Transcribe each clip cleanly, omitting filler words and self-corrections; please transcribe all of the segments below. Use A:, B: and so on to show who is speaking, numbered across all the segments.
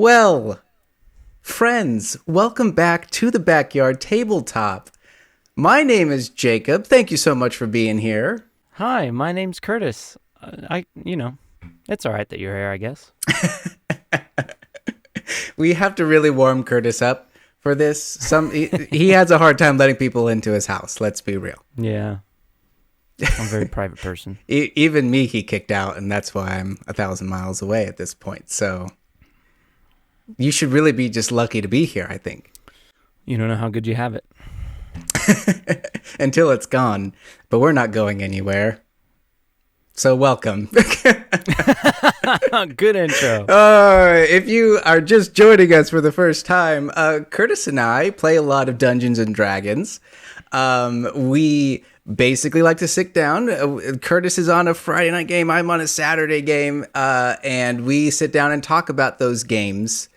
A: Well, friends, welcome back to the Backyard Tabletop. My name is Jacob. Thank you so much for being here.
B: Hi, my name's Kurtis. It's all right that you're here, I guess.
A: We have to really warm Kurtis up for this. He has a hard time letting people into his house, let's be real.
B: Yeah. I'm a very private person.
A: Even me he kicked out, and that's why I'm 1,000 miles away at this point. So you should really be just lucky to be here, I think.
B: You don't know how good you have it.
A: Until it's gone, but we're not going anywhere. So welcome.
B: Good intro.
A: If you are just joining us for the first time, Kurtis and I play a lot of Dungeons and Dragons. We basically like to sit down. Kurtis is on a Friday night game. I'm on a Saturday game. And we sit down and talk about those games.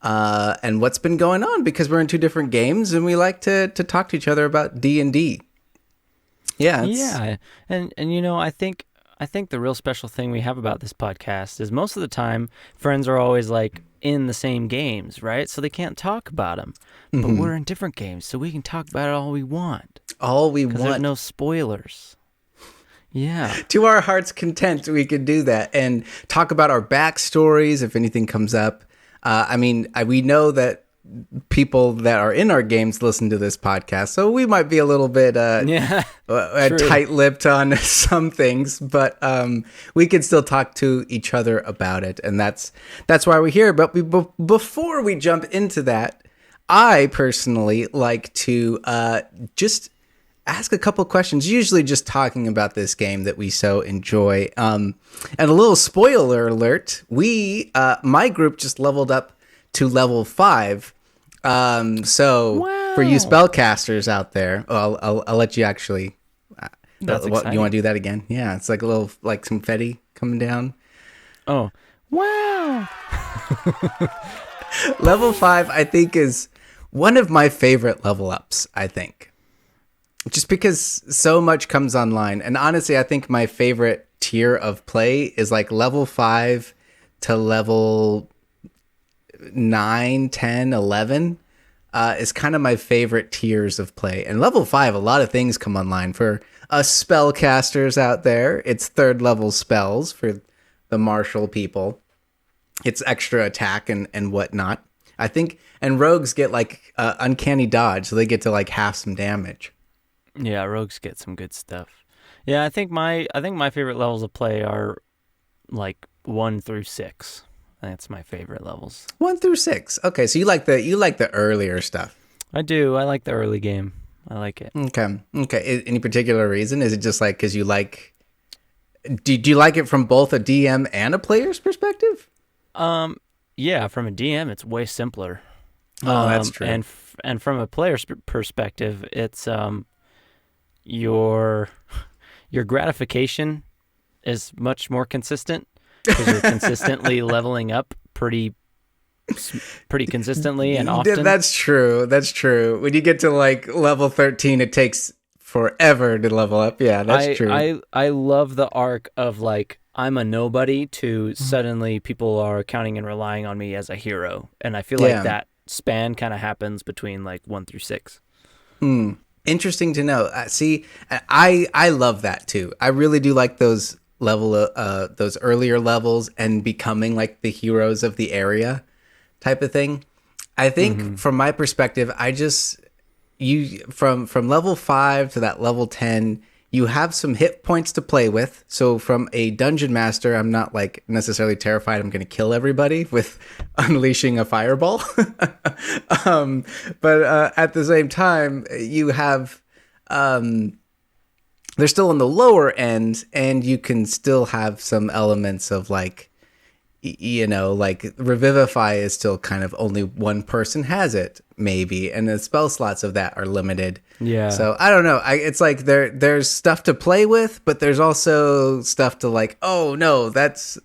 A: And what's been going on, because we're in two different games and we like to talk to each other about D&D. Yeah.
B: And I think the real special thing we have about this podcast is most of the time friends are always like in the same games, right? So they can't talk about them. But we're in different games, so we can talk about it all we want.
A: All we want.
B: There's no spoilers. Yeah.
A: To our heart's content, we can do that and talk about our backstories if anything comes up. We know that people that are in our games listen to this podcast, so we might be a little bit tight-lipped on some things, but we can still talk to each other about it, and that's why we're here. But before we jump into that, I personally like to just ask a couple questions, usually just talking about this game that we so enjoy. And a little spoiler alert, my group just leveled up to level 5. So
B: wow.
A: For you spellcasters out there, I'll let you actually,
B: That's exciting.
A: You want to do that again? Yeah, it's like a little, like confetti coming down.
B: Oh, wow.
A: Level 5, I think, is one of my favorite level ups, I think. Just because so much comes online. And honestly, I think my favorite tier of play is like level 5 to level 9, 10, 11 is kind of my favorite tiers of play. And level 5, a lot of things come online. For us spellcasters out there, it's 3rd level spells for the martial people. It's extra attack and whatnot. I think, and rogues get like uncanny dodge, so they get to like half some damage.
B: Yeah, rogues get some good stuff. Yeah, I think my favorite levels of play are like 1 through 6. That's my favorite levels.
A: 1 through 6. Okay, so you like the earlier stuff.
B: I do. I like the early game. I like it.
A: Okay. Any particular reason? Is it just like because you like? Do you like it from both a DM and a player's perspective?
B: Yeah, from a DM, it's way simpler.
A: Oh, that's true.
B: And from a player's perspective, it's your gratification is much more consistent because you're consistently leveling up pretty consistently and often.
A: That's true. When you get to like level 13, it takes forever to level up. Yeah, that's true.
B: I love the arc of like I'm a nobody to suddenly people are counting and relying on me as a hero, and I feel like that span kind of happens between like 1 through 6.
A: Interesting to know. See, I love that too. I really do like those those earlier levels and becoming like the heroes of the area type of thing. I think from my perspective, from level 5 to that level 10, you have some hit points to play with. So from a dungeon master, I'm not like necessarily terrified I'm going to kill everybody with unleashing a fireball. But at the same time, you have, they're still on the lower end, and you can still have some elements of like, like Revivify is still kind of only one person has it, maybe, and the spell slots of that are limited.
B: Yeah.
A: So I don't know. It's like there's stuff to play with, but there's also stuff to like, oh no, that's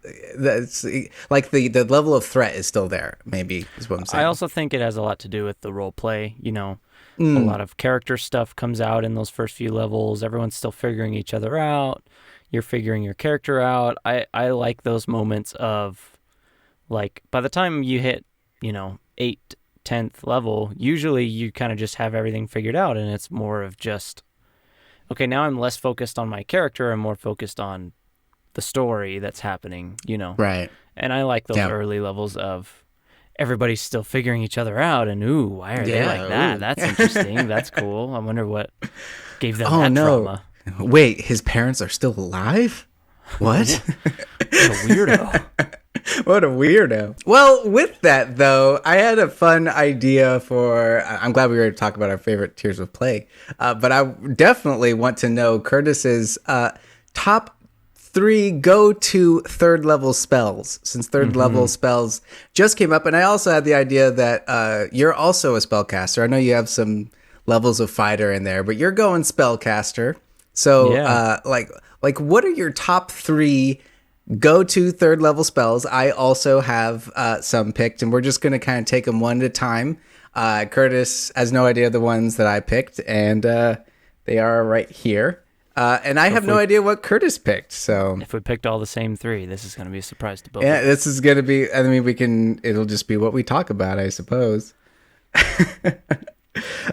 A: like the level of threat is still there, maybe, is what I'm saying.
B: I also think it has a lot to do with the role play, A lot of character stuff comes out in those first few levels. Everyone's still figuring each other out. You're figuring your character out. I like those moments of, like, by the time you hit 8th, 10th level, usually you kind of just have everything figured out, and it's more of just, okay, now I'm less focused on my character. I'm more focused on the story that's happening,
A: Right.
B: And I like those early levels of everybody's still figuring each other out, and why are they like that?
A: Ooh.
B: That's interesting. That's cool. I wonder what gave them
A: Oh,
B: that
A: no.
B: trauma.
A: Wait, his parents are still alive? What?
B: What a weirdo.
A: What a weirdo. Well, with that, though, I had a fun idea I'm glad we were to talk about our favorite tiers of play, but I definitely want to know Kurtis's top 3 go-to third level spells, since third level spells just came up. And I also had the idea that you're also a spellcaster. I know you have some levels of fighter in there, but you're going spellcaster. So, like, what are your top 3 go-to third level spells? I also have some picked, and we're just going to kind of take them one at a time. Kurtis has no idea the ones that I picked, and they are right here. And I have no idea what Kurtis picked. So
B: if we picked all the same 3, this is going to be a surprise to both.
A: Yeah, this is going to be. I mean, it'll just be what we talk about, I suppose.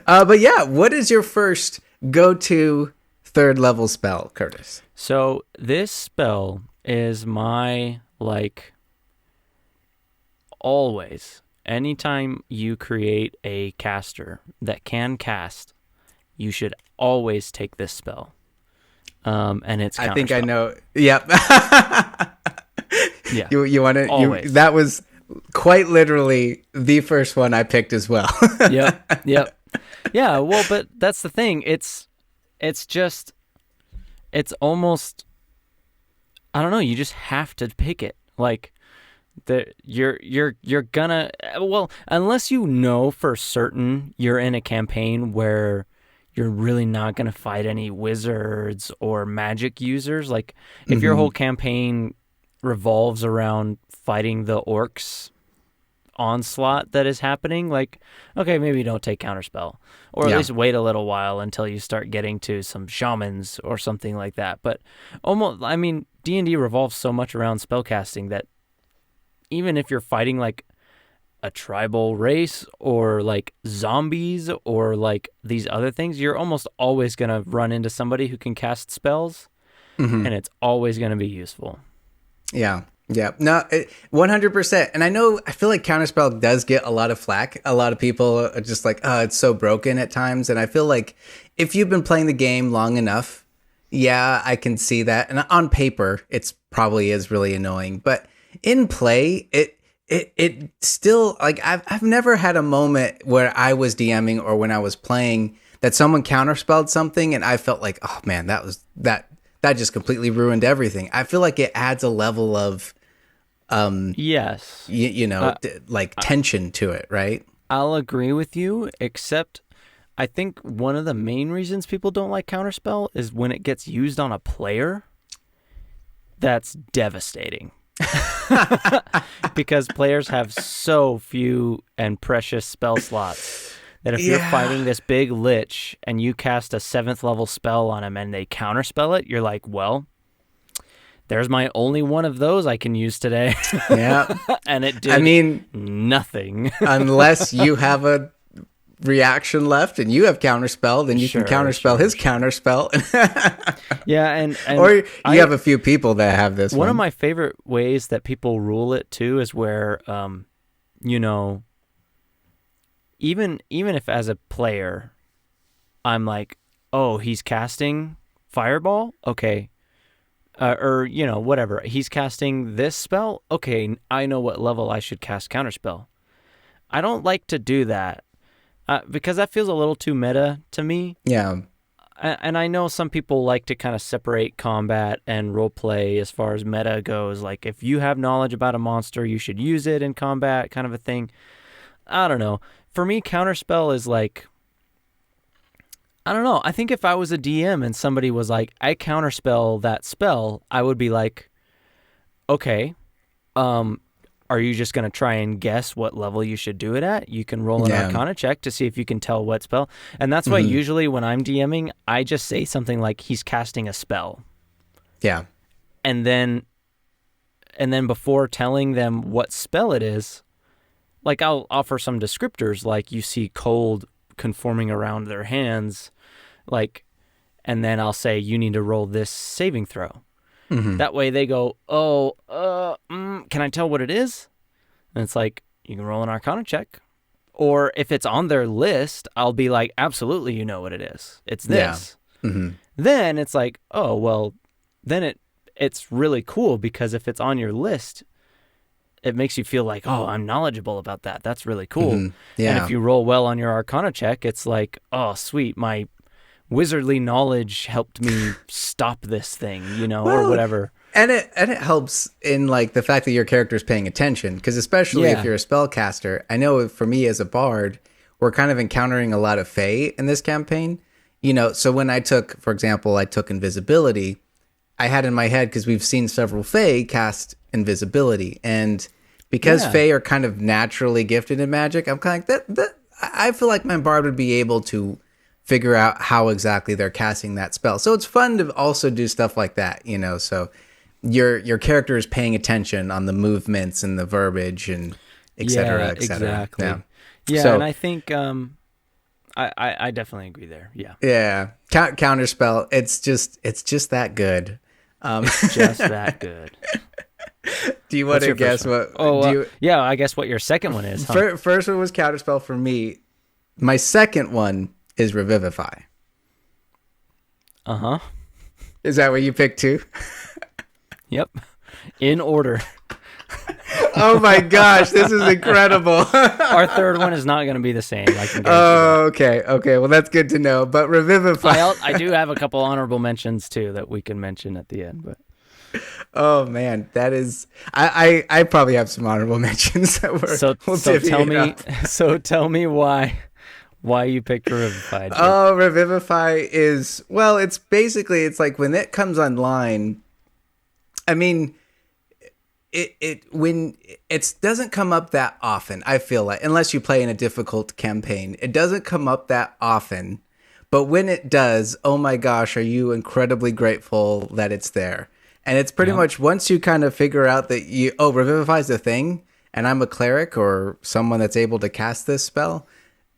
A: But yeah, what is your first go-to third level spell, Kurtis?
B: So this spell is my, always, anytime you create a caster that can cast, you should always take this spell. And it's counterspell.
A: I think I know. Yep.
B: Yeah.
A: You want to? That was quite literally the first one I picked as well.
B: Yep. Yeah. Well, but that's the thing. It's almost, I don't know. You just have to pick it. You're gonna, well, unless you know for certain you're in a campaign where you're really not going to fight any wizards or magic users. Like, if your whole campaign revolves around fighting the orcs onslaught that is happening, okay, maybe don't take counterspell. Or at least wait a little while until you start getting to some shamans or something like that. But D&D revolves so much around spellcasting that even if you're fighting, a tribal race or zombies or these other things, you're almost always going to run into somebody who can cast spells, and it's always going to be useful. Yeah.
A: No, 100%. And I feel like counterspell does get a lot of flack. A lot of people are just it's so broken at times. And I feel like if you've been playing the game long enough, I can see that. And on paper, it's probably is really annoying, but in play, it still, I've never had a moment where I was DMing or when I was playing that someone counterspelled something and I felt like, oh man, that just completely ruined everything. I feel like it adds a level of
B: yes,
A: tension to it, right?
B: I'll agree with you, except I think one of the main reasons people don't like counterspell is when it gets used on a player. That's devastating. Because players have so few and precious spell slots that if you're fighting this big lich and you cast a 7th level spell on him and they counterspell it, you're like, well, there's my only one of those I can use today.
A: Yeah.
B: And it did nothing. Unless
A: you have a reaction left and you have counterspell, then you can counterspell his counterspell.
B: Yeah, and
A: or you have a few people that have this
B: one of my favorite ways that people rule it too is where even if as a player I'm like, oh, he's casting fireball, okay, or whatever, he's casting this spell, okay, I know what level I should cast counterspell. I don't like to do that. Because that feels a little too meta to me.
A: Yeah.
B: And I know some people like to kind of separate combat and role play as far as meta goes. Like, if you have knowledge about a monster, you should use it in combat, kind of a thing. I don't know. For me, counterspell is I don't know. I think if I was a DM and somebody was like, I counterspell that spell, I would be like, okay, are you just going to try and guess what level you should do it at? You can roll an Arcana check to see if you can tell what spell. And that's why usually when I'm DMing, I just say something like, he's casting a spell.
A: Yeah.
B: And then before telling them what spell it is, like I'll offer some descriptors, like you see cold conforming around their hands, like, and then I'll say you need to roll this saving throw. That way they go, can I tell what it is? And it's like, you can roll an Arcana check. Or if it's on their list, I'll be like, absolutely, you know what it is. It's this. Yeah. Then it's like, oh, well, then it's really cool, because if it's on your list, it makes you feel like, oh, I'm knowledgeable about that. That's really cool. Yeah. And if you roll well on your Arcana check, it's like, oh, sweet, my wizardly knowledge helped me stop this thing, or whatever.
A: And it helps in like the fact that your character is paying attention, because especially if you're a spellcaster, I know for me as a bard, we're kind of encountering a lot of Fae in this campaign. So when I took invisibility, I had in my head, because we've seen several Fae cast invisibility, and because Fae are kind of naturally gifted in magic, I'm kind of like that. I feel like my bard would be able to figure out how exactly they're casting that spell. So it's fun to also do stuff like that, so your character is paying attention on the movements and the verbiage and et cetera, et cetera.
B: Exactly. So, and I think I definitely agree there. Yeah.
A: Yeah. Counterspell. It's just that good.
B: Just that good.
A: Do you want to guess what?
B: Yeah, I guess what your second one is.
A: Huh? First one was Counterspell for me. My second one is Revivify. Is that what you picked too?
B: Yep. In order.
A: Oh my gosh, this is incredible.
B: Our third one is not going to be the same.
A: Okay. Well, that's good to know. But Revivify.
B: I do have a couple honorable mentions too that we can mention at the end. But
A: oh man, that is. I probably have some honorable mentions that were.
B: So tell me why you picked Revivify. Jake.
A: Oh, Revivify is, well, it's like when it comes online. I mean, it doesn't come up that often, I feel like, unless you play in a difficult campaign. It doesn't come up that often, but when it does, oh my gosh, are you incredibly grateful that it's there. And it's pretty much once you kind of figure out that Revivify is a thing, and I'm a cleric or someone that's able to cast this spell,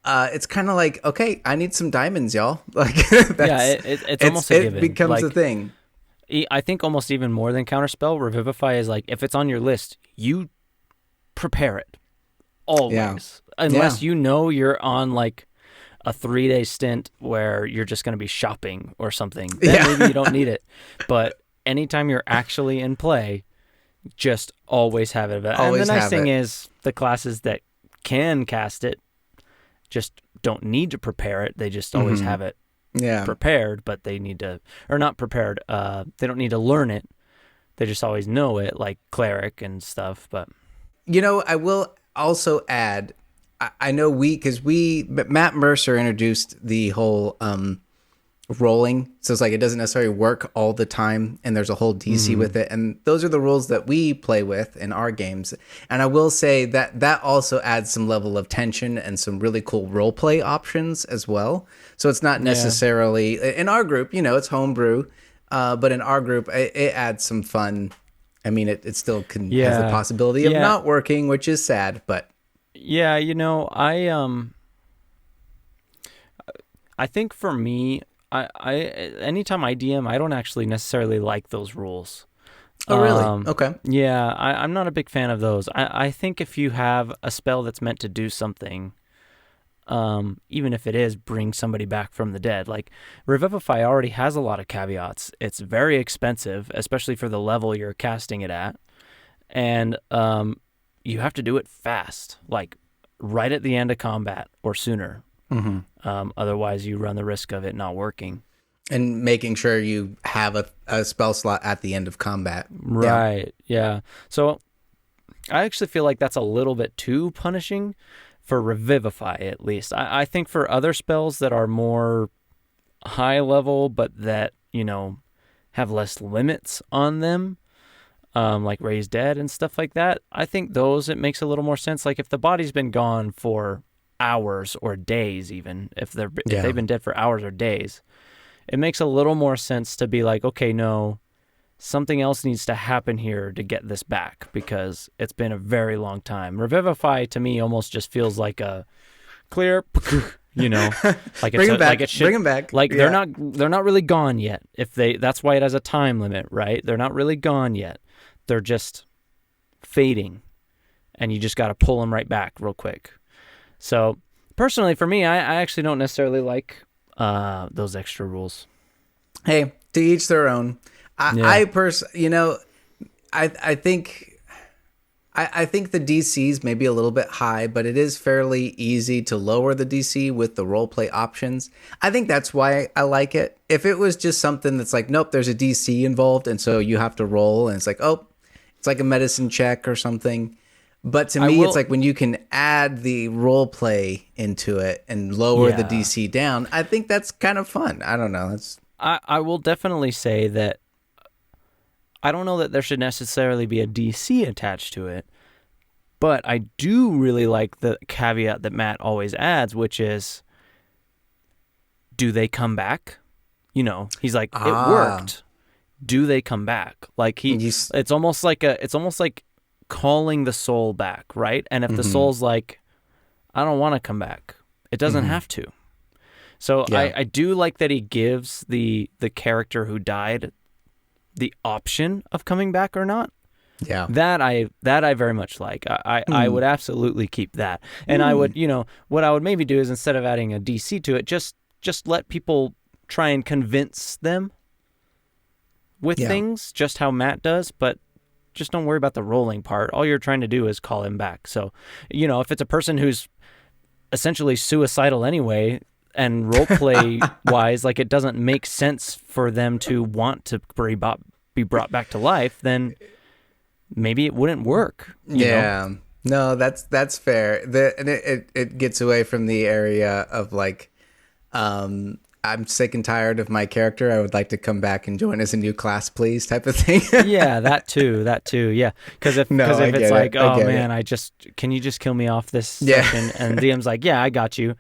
A: it's kind of like, okay, I need some diamonds, y'all. Like,
B: it's almost a given.
A: It becomes a thing.
B: I think almost even more than Counterspell, Revivify is like, if it's on your list, you prepare it always, unless you're on like a 3-day stint where you're just going to be shopping or something. Then maybe you don't need it. But anytime you're actually in play, just always have it. And the nice thing is the classes that can cast it just don't need to prepare it. They just always have it prepared, but they need to, or not prepared, they don't need to learn it. They just always know it, like cleric and stuff. But
A: I will also add, I know Matt Mercer introduced the whole rolling, so it's like it doesn't necessarily work all the time, and there's a whole DC with it, and those are the rules that we play with in our games. And I will say that also adds some level of tension and some really cool role play options as well. So it's not necessarily in our group, it's homebrew, but in our group it adds some fun. I mean, it still has the possibility of not working, which is sad, but
B: I think for me, I anytime I DM, I don't actually necessarily like those rules.
A: Oh, really? Okay.
B: Yeah, I'm not a big fan of those. I think if you have a spell that's meant to do something, even if it is bring somebody back from the dead, like Revivify already has a lot of caveats. It's very expensive, especially for the level you're casting it at. And you have to do it fast, like right at the end of combat or sooner. Otherwise, you run the risk of it not working.
A: And making sure you have a spell slot at the end of combat.
B: Right, yeah. So I actually feel like that's a little bit too punishing for Revivify, at least. I think for other spells that are more high level, but that, have less limits on them, like Raise Dead and stuff like that, I think those, it makes a little more sense. Like if the body's been gone for hours or days, even if they've been dead for hours or days, it makes a little more sense to be like, okay, no, something else needs to happen here to get this back because it's been a very long time. Revivify to me almost just feels like a clear, you know, like
A: bring them back.
B: Like it should,
A: bring them back.
B: Like they're not really gone yet. That's why it has a time limit, right? They're not really gone yet. They're just fading, and you just got to pull them right back real quick. So personally, for me, I actually don't necessarily like those extra rules.
A: Hey, to each their own. I think the DC's maybe a little bit high, but it is fairly easy to lower the DC with the roleplay options. I think that's why I like it. If it was just something that's like, nope, there's a DC involved, and so you have to roll, and it's like, oh, it's like a medicine check or something. But to me, it's like when you can add the roleplay into it and lower the DC down, I think that's kind of fun. I don't know.
B: I will definitely say that I don't know that there should necessarily be a DC attached to it, but I do really like the caveat that Matt always adds, which is, do they come back? You know, he's like, it worked. Do they come back? Like it's almost like calling the soul back, right? And if the soul's like, I don't want to come back, it doesn't have to. So I do like that he gives the character who died the option of coming back or not. Yeah. That I very much like. I would absolutely keep that. And I would, what I would maybe do is instead of adding a DC to it, just let people try and convince them with things, just how Matt does, but just don't worry about the rolling part. All you're trying to do is call him back. So, if it's a person who's essentially suicidal anyway, and roleplay wise, like it doesn't make sense for them to want to be brought back to life, then maybe it wouldn't work. You know?
A: No, that's fair. And it gets away from the area of like, I'm sick and tired of my character. I would like to come back and join as a new class, please, type of thing.
B: Yeah, that too. Yeah, because if it's like, oh man, can you just kill me off this session? And DM's like, yeah, I got you.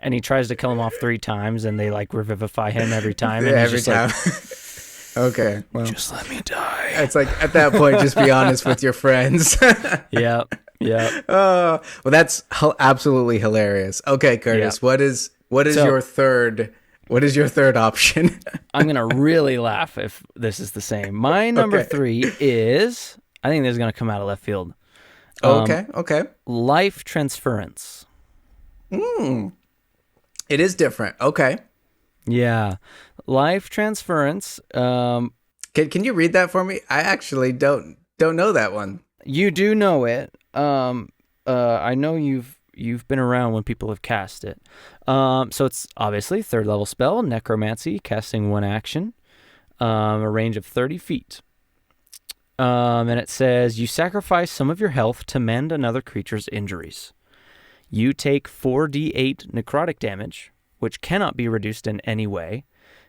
B: And he tries to kill him off 3 times, and they like revivify him every time. And
A: every time. Like, okay, well,
B: just let me die.
A: It's like at that point, just be honest with your friends.
B: Yeah.
A: Oh, well, that's absolutely hilarious. Okay, Kurtis, what is your third? What is your third option?
B: I'm gonna really laugh if this is the same. My number 3 is, I think this is gonna come out of left field.
A: Okay.
B: Life transference.
A: It is different. Okay.
B: Yeah. Life transference.
A: Can you read that for me? I actually don't know that one.
B: You do know it. I know you've been around when people have cast it. So it's obviously 3rd level spell, necromancy, casting 1 action, a range of 30 feet. And it says you sacrifice some of your health to mend another creature's injuries. You take 4d8 necrotic damage, which cannot be reduced in any way,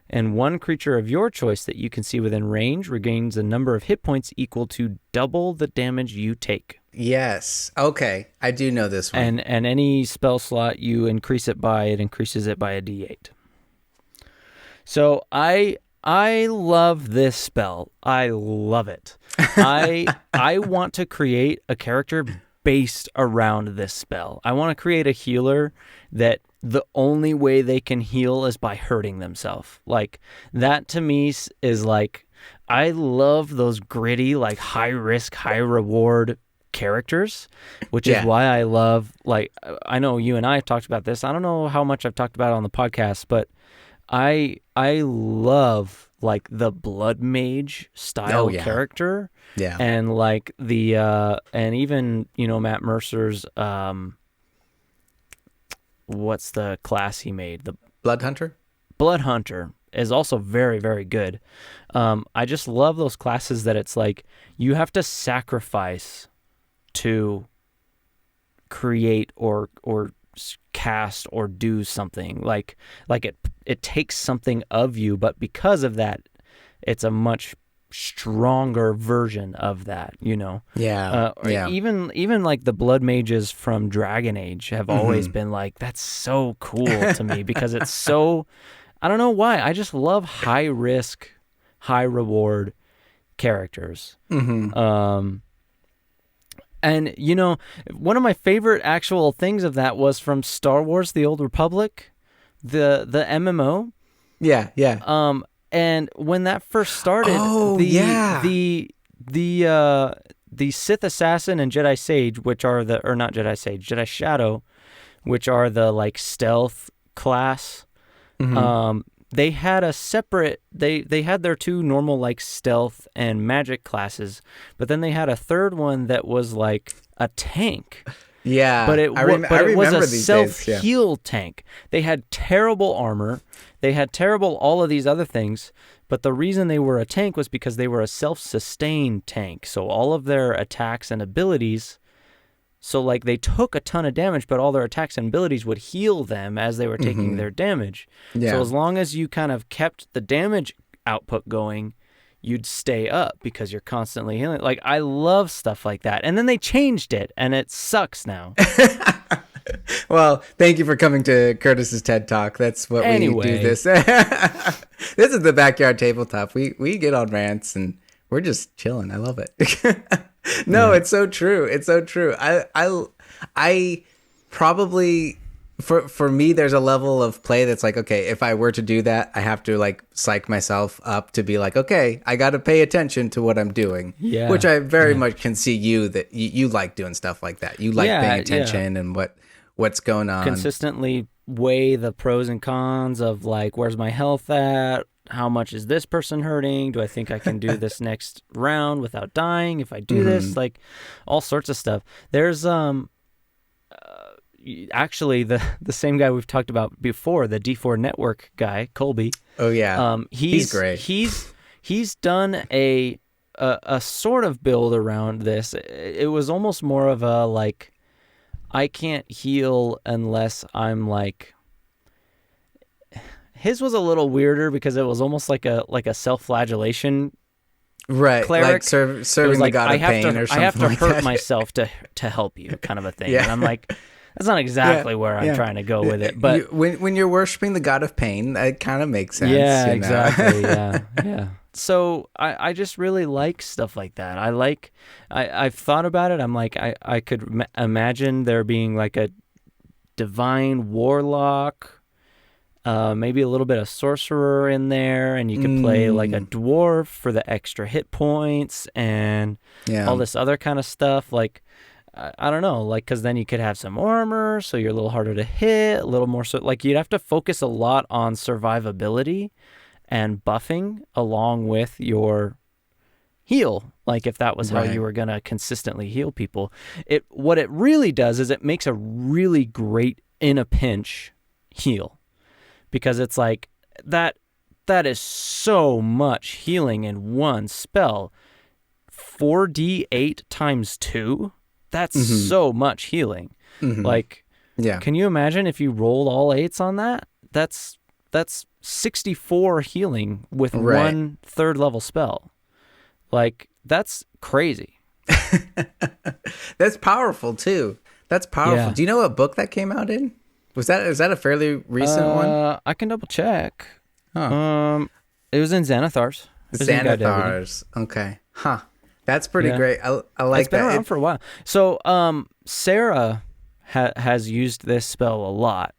B: and 1 creature of your choice that you can see within range regains a number of hit points equal to double the damage you take.
A: Yes. Okay. I do know this one.
B: And any spell slot you increase it by, it increases it by a d8. So I love this spell. I love it. I want to create a character based around this spell. I want to create a healer that the only way they can heal is by hurting themselves. Like, that to me is like, I love those gritty, like high risk, high reward characters, which is why I love, like, I know you and I have talked about this. I don't know how much I've talked about it on the podcast, but I love like the blood mage style character. Yeah. And like the and even, Matt Mercer's what's the class he made? The
A: Blood Hunter?
B: Blood Hunter is also very, very good. I just love those classes that it's like you have to sacrifice to create or cast or do something. Like it takes something of you, but because of that, it's a much stronger version of that, even like the blood mages from Dragon Age have always been like, that's so cool to me because it's so, I don't know why, I just love high risk, high reward characters.
A: Mm-hmm.
B: And, you know, one of my favorite actual things of that was from Star Wars: The Old Republic, the MMO.
A: Yeah, yeah.
B: And when that first started, the Sith Assassin and Jedi Sage, which are or not Jedi Sage, Jedi Shadow, which are the like stealth class,
A: Mm-hmm.
B: they had a separate, they had their two normal like stealth and magic classes, but then they had a third one that was like a tank.
A: Yeah,
B: But
A: I remember
B: was a
A: these days. Yeah.
B: self-heal tank. They had terrible armor. They had terrible all of these other things. But the reason they were a tank was because they were a self-sustained tank. So all of their attacks and abilities, so like they took a ton of damage, but all their attacks and abilities would heal them as they were taking their damage.
A: Yeah.
B: So as long as you kind of kept the damage output going, you'd stay up because you're constantly healing. Like, I love stuff like that. And then they changed it, and it sucks now.
A: Well, thank you for coming to Curtis's TED Talk. That's what we do this. This is the Backyard Tabletop. We get on rants, and we're just chilling. I love it. No, it's so true. It's so true. I probably... For me, there's a level of play that's like, okay, if I were to do that, I have to like psych myself up to be like, okay, I got to pay attention to what I'm doing.
B: Yeah.
A: Which I very much can see that you like doing stuff like that. You like paying attention and what's going on.
B: Consistently weigh the pros and cons of like, where's my health at? How much is this person hurting? Do I think I can do this next round without dying if I do this? Like all sorts of stuff. There's actually the same guy we've talked about before, the D4 Network guy, Colby.
A: Oh yeah. He's great.
B: He's done a sort of build around this. It was almost more of a like, I can't heal unless I'm like, his was a little weirder because it was almost like a self-flagellation.
A: Right,
B: cleric.
A: like serving
B: like,
A: the god of pain or something.
B: I have to
A: like
B: hurt
A: that.
B: myself to help you, kind of a thing.
A: Yeah.
B: And I'm like, that's not exactly where I'm trying to go with it. But
A: when you're worshiping the god of pain, that kind of makes sense.
B: yeah,
A: you know?
B: exactly. Yeah. So I just really like stuff like that. I've thought about it. I'm like, I could imagine there being like a divine warlock, maybe a little bit of sorcerer in there, and you could play like a dwarf for the extra hit points and all this other kind of stuff. Like, I don't know, like, because then you could have some armor, so you're a little harder to hit, a little more, so like you'd have to focus a lot on survivability and buffing along with your heal, like if that was how you were going to consistently heal people. What it really does is it makes a really great in a pinch heal, because it's like that is so much healing in one spell. 4d8 times 2, that's so much healing. Like, can you imagine if you rolled all 8s on that? That's 64 healing with one 3rd level spell. Like, that's crazy.
A: That's powerful too. That's powerful.
B: Yeah.
A: Do you know what book that came out in? Is that a fairly recent one?
B: I can double check.
A: Huh.
B: It was in Xanathar's.
A: Xanathar's. Okay. Huh. That's pretty great. I like
B: it's been
A: that.
B: around for a while. So Sarah has used this spell a lot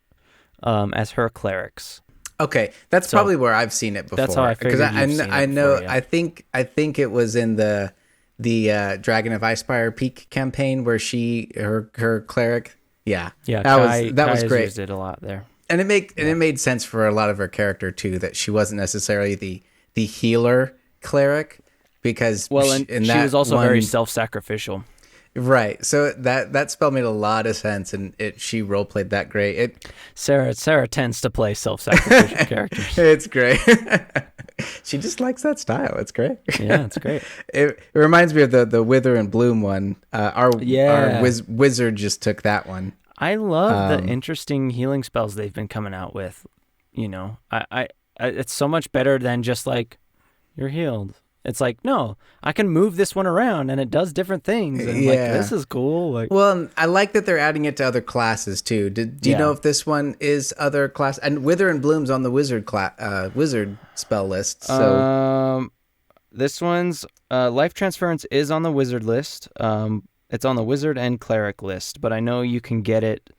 B: as her clerics.
A: Okay, that's probably where I've seen it before.
B: That's how I figured you've seen it
A: I know.
B: before, yeah.
A: I think it was in the Dragon of Icespire Peak campaign where her cleric. Yeah, that was great.
B: Used it a lot there,
A: and it made sense for a lot of her character too, that she wasn't necessarily the healer cleric, because
B: she was also very self-sacrificial.
A: Right. So that spell made a lot of sense, and she role played that great.
B: Sarah tends to play self-sacrificial characters.
A: It's great. She just likes that style. It's great.
B: Yeah, it's great.
A: It reminds me of the Wither and Bloom one. Our wizard just took that one.
B: I love the interesting healing spells they've been coming out with. You know, I it's so much better than just like, you're healed. It's like, no, I can move this one around and it does different things. And like, this is cool. Like,
A: well, I like that they're adding it to other classes too. Do you know if this one is other class? And Wither and Bloom's on the wizard spell list. So
B: This one's life transference is on the wizard list. It's on the wizard and cleric list, but I know you can get it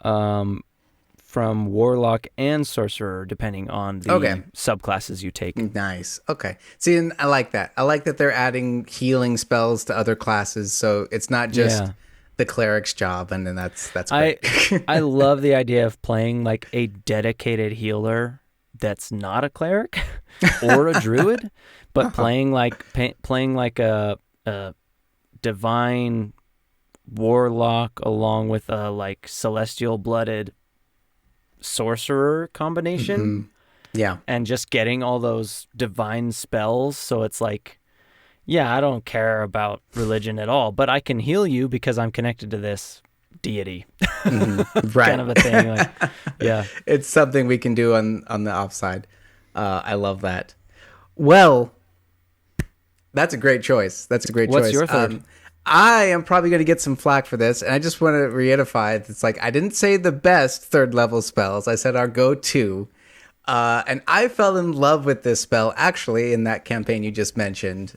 B: from warlock and sorcerer depending on the subclasses you take.
A: Nice. Okay. See, and I like that. I like that they're adding healing spells to other classes, so it's not just the cleric's job, and then that's great.
B: I love the idea of playing like a dedicated healer that's not a cleric or a druid, but playing like a divine warlock along with a like celestial blooded sorcerer combination.
A: Yeah.
B: And just getting all those divine spells, so it's like, yeah, I don't care about religion at all, but I can heal you because I'm connected to this deity.
A: Right.
B: Kind of a thing. Like, yeah.
A: It's something we can do on the offside. I love that. Well, that's a great choice.
B: What's your third?
A: I am probably going to get some flack for this, and I just want to reiterate, it's like I didn't say the best third level spells. I said our go-to. And I fell in love with this spell, actually, in that campaign you just mentioned.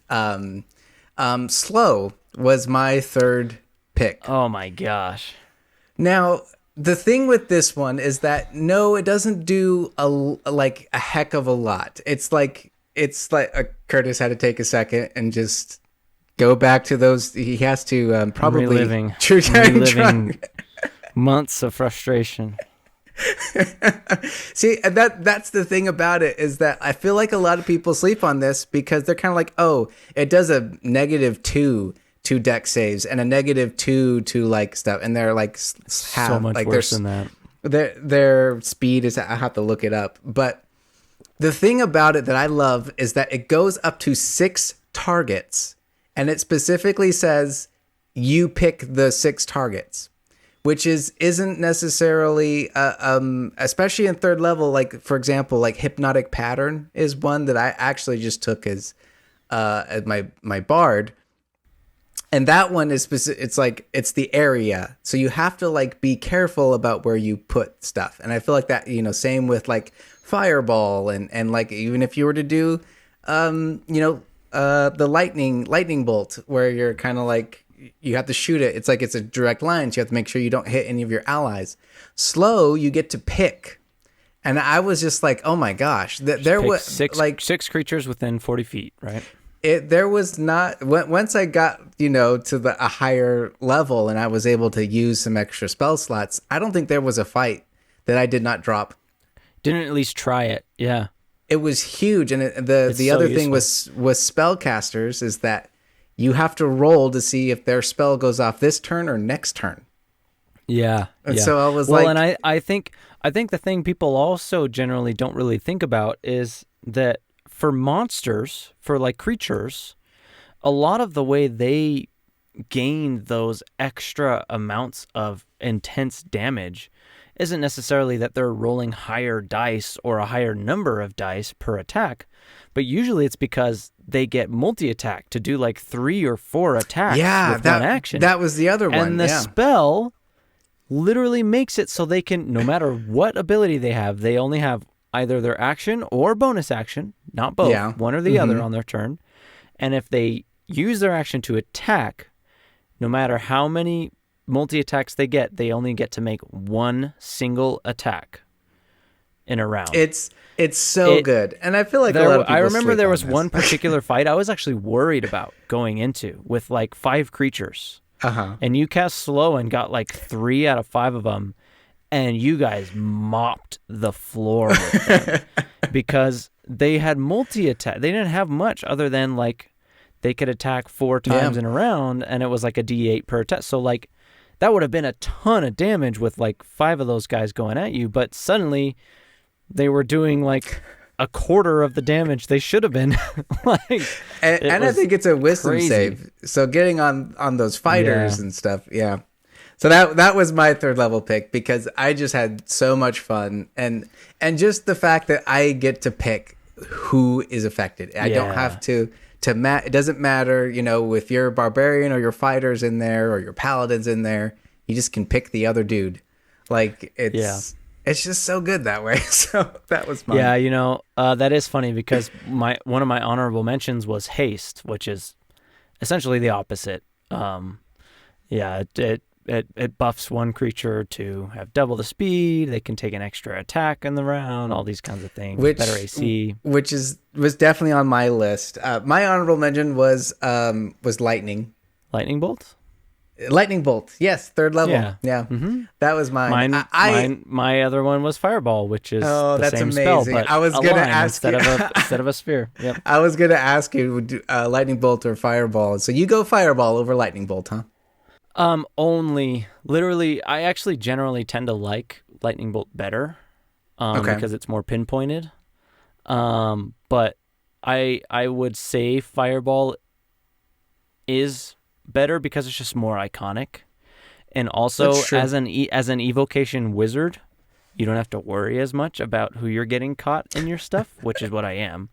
A: Slow was my third pick.
B: Oh, my gosh.
A: Now, the thing with this one is that, no, it doesn't do a heck of a lot. It's like Kurtis had to take a second and just go back to those. He has to probably
B: reliving months of frustration.
A: See, that's the thing about it, is that I feel like a lot of people sleep on this because they're kind of like, oh, it does a -2 to deck saves and a -2 to like stuff, and they're like
B: so much like worse than that.
A: Their speed is, I have to look it up, but the thing about it that I love is that it goes up to 6 targets, and it specifically says you pick the 6 targets. Which isn't necessarily, especially in third level, like, for example, like Hypnotic Pattern is one that I actually just took as my bard. And that one is specific. It's like, it's the area. So you have to like be careful about where you put stuff. And I feel like that, same with like Fireball and like, even if you were to do, the lightning bolt, where you're kind of like, you have to shoot it. It's like it's a direct line, so you have to make sure you don't hit any of your allies. Slow, you get to pick. And I was just like, oh my gosh. There was
B: six creatures within 40 feet, right?
A: There was not, once I got, to a higher level and I was able to use some extra spell slots, I don't think there was a fight that I did not drop.
B: Didn't at least try it, yeah.
A: It was huge. And the other thing was spellcasters is that you have to roll to see if their spell goes off this turn or next turn.
B: Yeah.
A: And so I was
B: and I think the thing people also generally don't really think about is that for monsters, for like creatures, a lot of the way they gain those extra amounts of intense damage isn't necessarily that they're rolling higher dice or a higher number of dice per attack, but usually it's because they get multi-attack to do like 3 or 4 attacks with one action.
A: That was the other one.
B: And the spell literally makes it so they can, no matter what ability they have, they only have either their action or bonus action, not both, one or the other on their turn. And if they use their action to attack, no matter how many multi-attacks they get, they only get to make one single attack in a round.
A: It's so good. And I feel like a lot of people
B: I remember there was
A: this.
B: one particular fight I was actually worried about going into with like 5 creatures. And you cast slow and got like 3 out of 5 of them, and you guys mopped the floor with them because they had multi-attack. They didn't have much other than like they could attack 4 times in a round, and it was like a D8 per attack. So like that would have been a ton of damage with like 5 of those guys going at you, but suddenly they were doing like a quarter of the damage they should have been.
A: And I think it's a wisdom save. So getting on those fighters and stuff, So that was my third level pick because I just had so much fun, and just the fact that I get to pick who is affected. I don't have to it doesn't matter, if your barbarian or your fighters in there or your paladins in there, you just can pick the other dude. Like It's just so good that way. So that was mine.
B: Yeah, that is funny because one of my honorable mentions was haste, which is essentially the opposite. Yeah, it buffs one creature to have double the speed. They can take an extra attack in the round. All these kinds of things. Better AC,
A: which was definitely on my list. My honorable mention was lightning.
B: Lightning bolt.
A: Lightning bolt, yes, third level. Yeah.
B: Mm-hmm.
A: That was mine.
B: My other one was fireball, which is the
A: that's
B: same
A: amazing.
B: spell, but
A: I was gonna ask
B: instead of a sphere. Yep.
A: I was gonna ask you, lightning bolt or fireball. So you go fireball over lightning bolt, huh?
B: Literally, I actually generally tend to like lightning bolt better, because it's more pinpointed. But I would say fireball is better because it's just more iconic, and also as an evocation wizard, you don't have to worry as much about who you're getting caught in your stuff, which is what I am.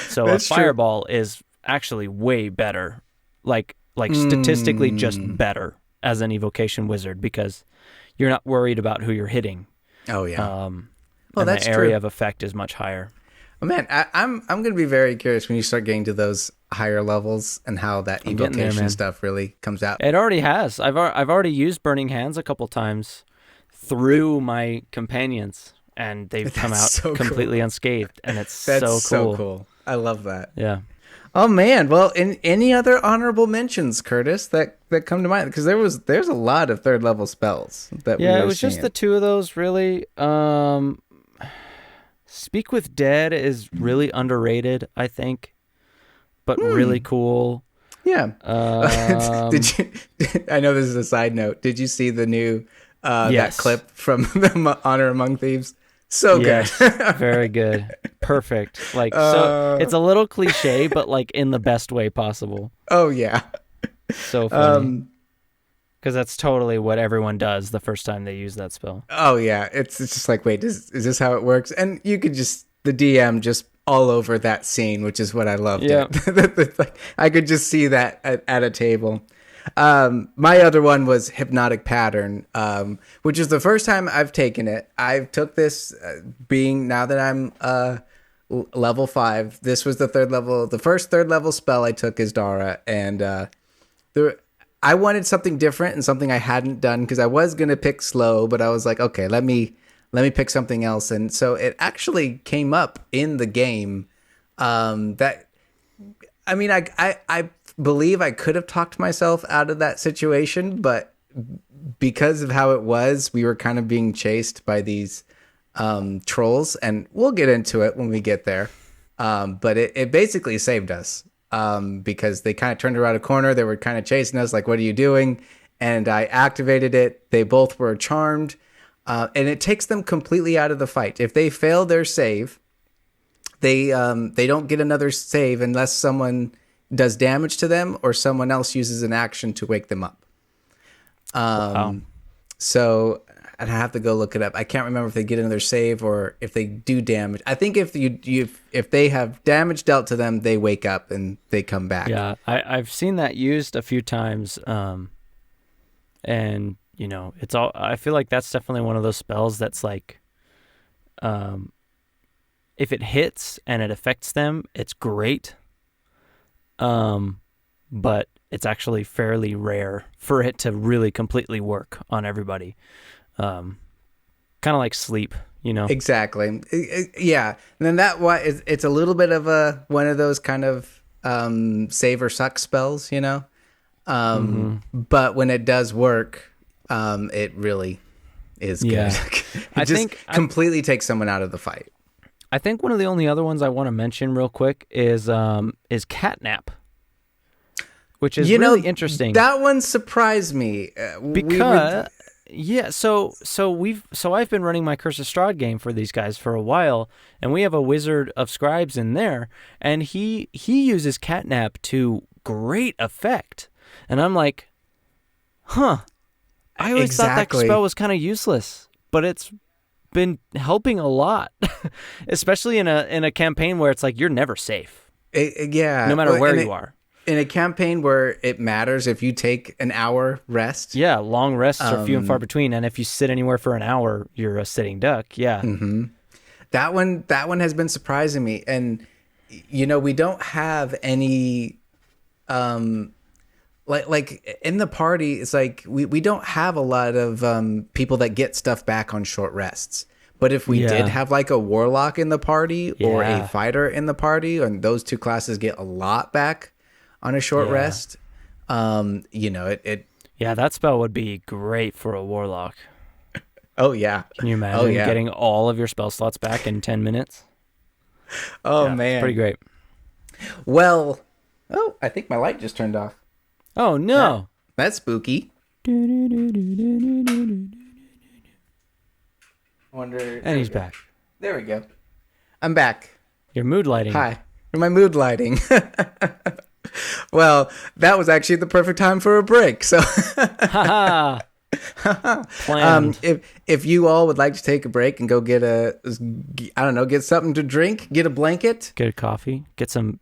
B: So a fireball is actually way better, like statistically just better as an evocation wizard because you're not worried about who you're hitting.
A: Oh yeah.
B: And the area of effect is much higher.
A: Oh, man, I'm going to be very curious when you start getting to those higher levels and how that evocation stuff really comes out.
B: It already has. I've already used Burning Hands a couple times through my companions, and they've come out completely unscathed, and it's so cool.
A: I love that.
B: Yeah.
A: Oh man, well, any other honorable mentions, Kurtis, that come to mind? Because there's a lot of third level spells that we were
B: it was
A: seeing.
B: just the two of those really. Speak with Dead is really underrated, I think, but really cool.
A: Yeah. Did you? I know this is a side note. Did you see the new that clip from the Honor Among Thieves? So good.
B: Very good. Perfect. So it's a little cliche, but in the best way possible.
A: Oh yeah.
B: So funny. Because that's totally what everyone does the first time they use that spell.
A: Oh yeah, it's just like, wait, is this how it works? And you could just the DM just all over that scene, which is what I loved. Yeah, I could just see that at a table. My other one was Hypnotic Pattern, which is the first time I've taken it. I took this now that I'm level 5. This was the first third level spell I took is Dara, and I wanted something different and something I hadn't done because I was going to pick slow, but I was like, okay, let me pick something else. And so it actually came up in the game I believe I could have talked myself out of that situation, but because of how it was, we were kind of being chased by these trolls, and we'll get into it when we get there. But it basically saved us. Because they kind of turned around a corner. They were kind of chasing us, like, what are you doing? And I activated it. They both were charmed. And it takes them completely out of the fight. If they fail their save, they don't get another save unless someone does damage to them or someone else uses an action to wake them up. So I'd have to go look it up. I can't remember if they get another save or if they do damage. I think if they have damage dealt to them, they wake up and they come back.
B: Yeah, I've seen that used a few times, and it's all. I feel like that's definitely one of those spells that's like, if it hits and it affects them, it's great. But it's actually fairly rare for it to really completely work on everybody. Kind of like sleep,
A: Exactly. Yeah. And then it's a little bit of one of those kind of save or suck spells, but when it does work, it really is good.
B: Yeah.
A: It completely takes someone out of the fight.
B: I think one of the only other ones I want to mention real quick is Catnap, which is really interesting.
A: That one surprised me
B: because so I've been running my Curse of Strahd game for these guys for a while, and we have a Wizard of Scribes in there, and he uses Catnap to great effect, and I'm like, I always thought that spell was kind of useless, but it's been helping a lot, especially in a campaign where it's like you're never safe.
A: Yeah,
B: no matter where you are.
A: in a campaign where it matters if you take an hour rest.
B: Yeah, long rests are few and far between, and if you sit anywhere for an hour, you're a sitting duck. Yeah.
A: Mm-hmm. That one has been surprising me, and we don't have any like in the party. It's like we don't have a lot of people that get stuff back on short rests. But if we did have like a warlock in the party or a fighter in the party, and those two classes get a lot back on a short rest, it.
B: Yeah, that spell would be great for a warlock.
A: Oh yeah.
B: Can you imagine getting all of your spell slots back in 10 minutes?
A: Oh man,
B: it's pretty great.
A: Well, I think my light just turned off.
B: Oh no,
A: that's spooky. Wonder.
B: And he's back.
A: There we go. I'm back.
B: Your mood lighting.
A: Hi. My mood lighting. Well, that was actually the perfect time for a break. So,
B: planned.
A: If you all would like to take a break and go get get something to drink, get a blanket,
B: get a coffee, get some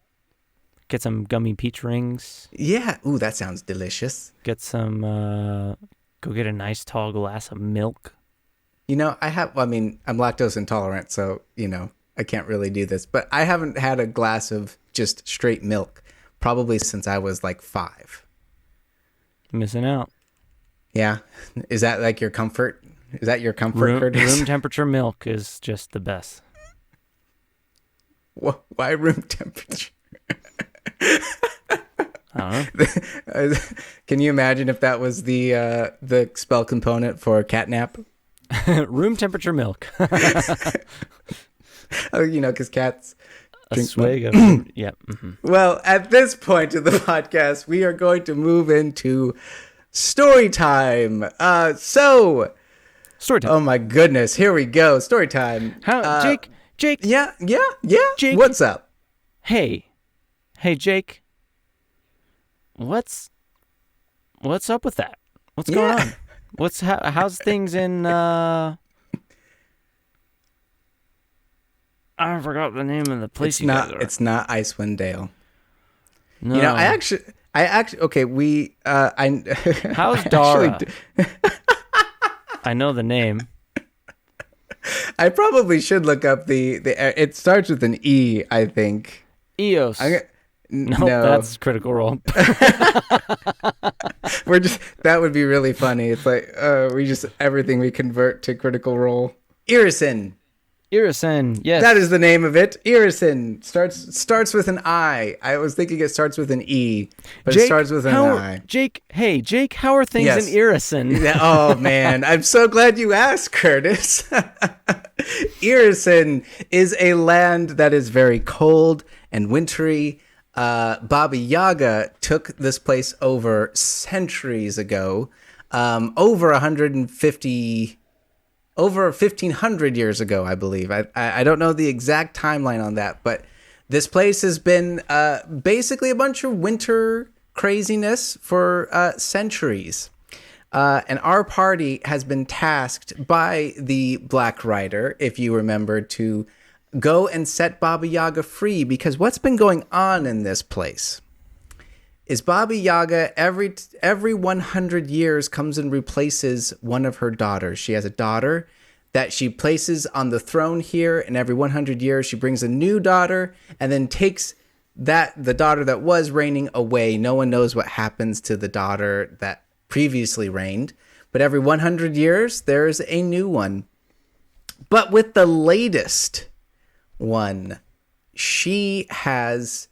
B: gummy peach rings.
A: Yeah. Ooh, that sounds delicious.
B: Get some. Go get a nice tall glass of milk.
A: I'm lactose intolerant, so, I can't really do this. But I haven't had a glass of just straight milk probably since I was like 5.
B: Missing out.
A: Yeah. Is that like your comfort? Is that your comfort, Kurtis?
B: Room temperature milk is just the best.
A: Why room temperature?
B: I don't know.
A: Can you imagine if that was the spell component for catnap?
B: Room temperature milk.
A: Oh, because cats drink
B: swig of yep. Mm-hmm.
A: Well, at this point of the podcast, we are going to move into story time. Story time. Oh my goodness, here we go. Story time.
B: Jake.
A: Yeah.
B: Jake.
A: What's up?
B: Hey, Jake. What's up with that? What's going on? How's things in I forgot the name of the place.
A: It's not Icewind Dale.
B: No.
A: I actually okay, we
B: how's Dara? I know the name.
A: I probably should look up the it starts with an E, I think.
B: Eos. No, that's Critical Role.
A: That would be really funny. It's like everything we convert to Critical Role. Irison, yes. That is the name of it. Irison starts with an I. I was thinking it starts with an E, but Jake, it starts with an I.
B: Jake, how are things in Irison?
A: Oh man, I'm so glad you asked, Kurtis. Irison is a land that is very cold and wintry. Baba Yaga took this place over centuries ago, over 1,500 years ago, I believe. I don't know the exact timeline on that, but this place has been basically a bunch of winter craziness for centuries. And our party has been tasked by the Black Rider, if you remember, to go and set Baba Yaga free, because what's been going on in this place is Baba Yaga every 100 years comes and replaces one of her daughters. She has a daughter that she places on the throne here, and every 100 years she brings a new daughter and then takes the daughter that was reigning away. No one knows what happens to the daughter that previously reigned, but every 100 years there's a new one. But with the latest one, she has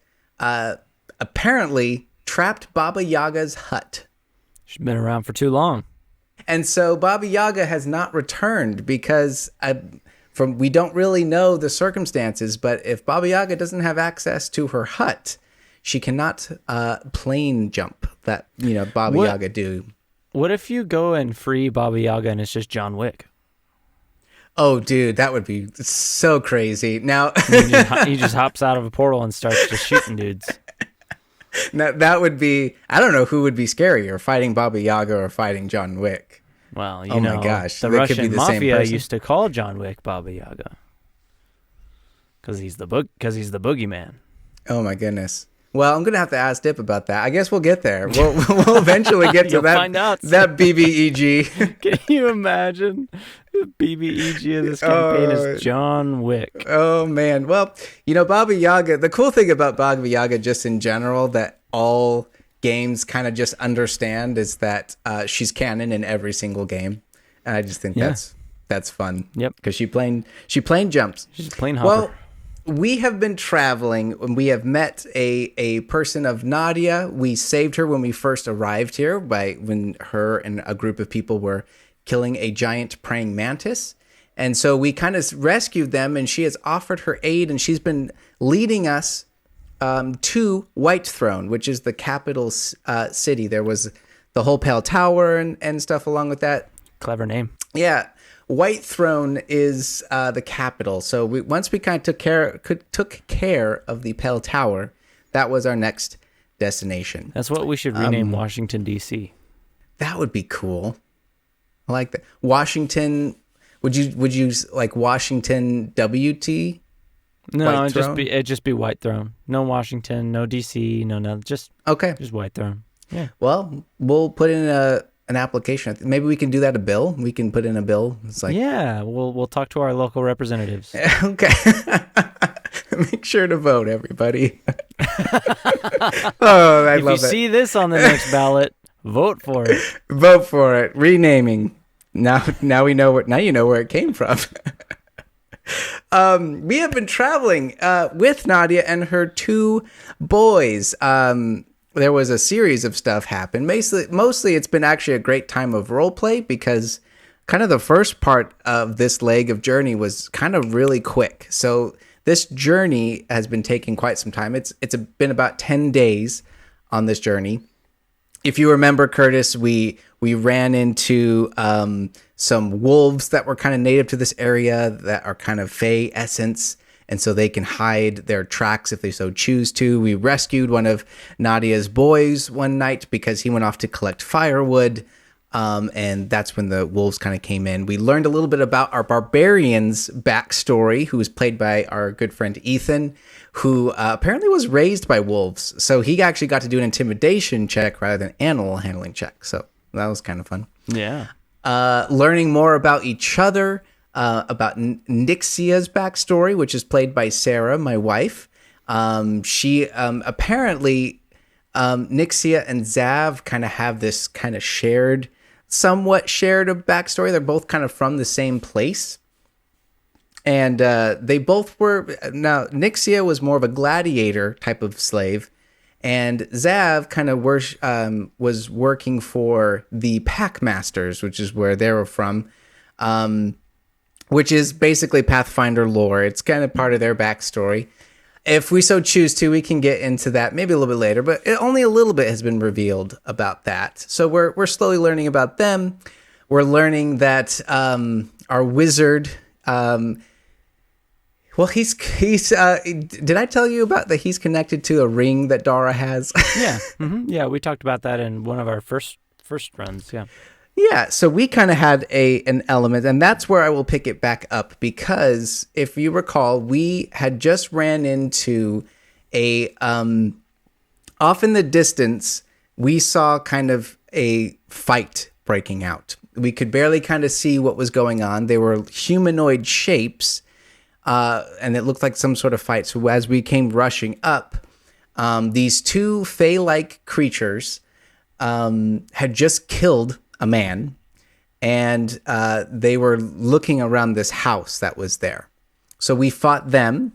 A: apparently trapped Baba Yaga's hut.
B: She's been around for too long.
A: And so Baba Yaga has not returned because we don't really know the circumstances, but if Baba Yaga doesn't have access to her hut, she cannot plane jump that Baba Yaga do.
B: What if you go and free Baba Yaga and it's just John Wick?
A: Oh, dude, that would be so crazy. Now
B: he just hops out of a portal and starts just shooting dudes.
A: Now that would be, I don't know who would be scarier, fighting Baba Yaga or fighting John Wick.
B: Well,
A: my gosh,
B: the Russian mafia used to call John Wick Baba Yaga because he's the boogeyman.
A: Oh my goodness. Well, I'm gonna have to ask Dip about that. I guess we'll get there. We'll eventually get to
B: You'll
A: that.
B: find out.
A: That BBEG.
B: Can you imagine? The BBEG of this campaign is John Wick.
A: Oh man. Well, Baba Yaga. The cool thing about Baba Yaga, just in general, that all games kind of just understand is that she's canon in every single game, and I just think that's fun.
B: Yep.
A: Because she plane jumps.
B: She's a plane hopper.
A: Well, we have been traveling and we have met a person of Nadia. We saved her when we first arrived here when her and a group of people were killing a giant praying mantis. And so we kind of rescued them, and she has offered her aid, and she's been leading us to White Throne, which is the capital city. There was the whole Pale Tower and stuff along with that.
B: Clever name.
A: Yeah. White Throne is the capital. So once we kind of took care of the Pale Tower, that was our next destination.
B: That's what we should rename Washington, D.C.
A: That would be cool. I like that. Washington. Would you like Washington WT?
B: No, it'd just be White Throne. No Washington, no D.C., no, just White Throne. Yeah.
A: Well, we'll put in an application. Maybe we can do that a bill. We can put in a bill. It's like,
B: yeah, we'll talk to our local representatives.
A: Okay. Make sure to vote, everybody. Oh, I love it.
B: If you see this on the next ballot, vote for it.
A: Vote for it. Renaming. Now we know where. Now you know where it came from. We have been traveling with Nadia and her two boys. There was a series of stuff happen. Mostly it's been actually a great time of role play, because kind of the first part of this leg of journey was kind of really quick. So this journey has been taking quite some time. It's been about 10 days on this journey. If you remember, Kurtis, we ran into some wolves that were kind of native to this area that are kind of Fey essence, and so they can hide their tracks if they so choose to. We rescued one of Nadia's boys one night because he went off to collect firewood, and that's when the wolves kind of came in. We learned a little bit about our barbarian's backstory, who was played by our good friend Ethan, who apparently was raised by wolves. So he actually got to do an intimidation check rather than animal handling check. So that was kind of fun.
B: Yeah.
A: Learning more about each other, about Nixia's backstory, which is played by Sarah, my wife. She apparently, Nixia and Zav kind of have this kind of somewhat shared a backstory. They're both kind of from the same place. And they both were, now Nixia was more of a gladiator type of slave, and Zav kind of was working for the Pack Masters, which is where they were from, which is basically Pathfinder lore. It's kind of part of their backstory. If we so choose to, we can get into that maybe a little bit later, but only a little bit has been revealed about that. So we're slowly learning about them. We're learning that our wizard, well, he's did I tell you about that he's connected to a ring that Dara has?
B: Yeah. Mm-hmm. Yeah, we talked about that in one of our first runs, yeah.
A: Yeah, so we kind of had an element, and that's where I will pick it back up, because if you recall, we had just ran into off in the distance, we saw kind of a fight breaking out. We could barely kind of see what was going on. They were humanoid shapes, and it looked like some sort of fight. So as we came rushing up, these two Fey-like creatures had just killed a man, and they were looking around this house that was there. So we fought them,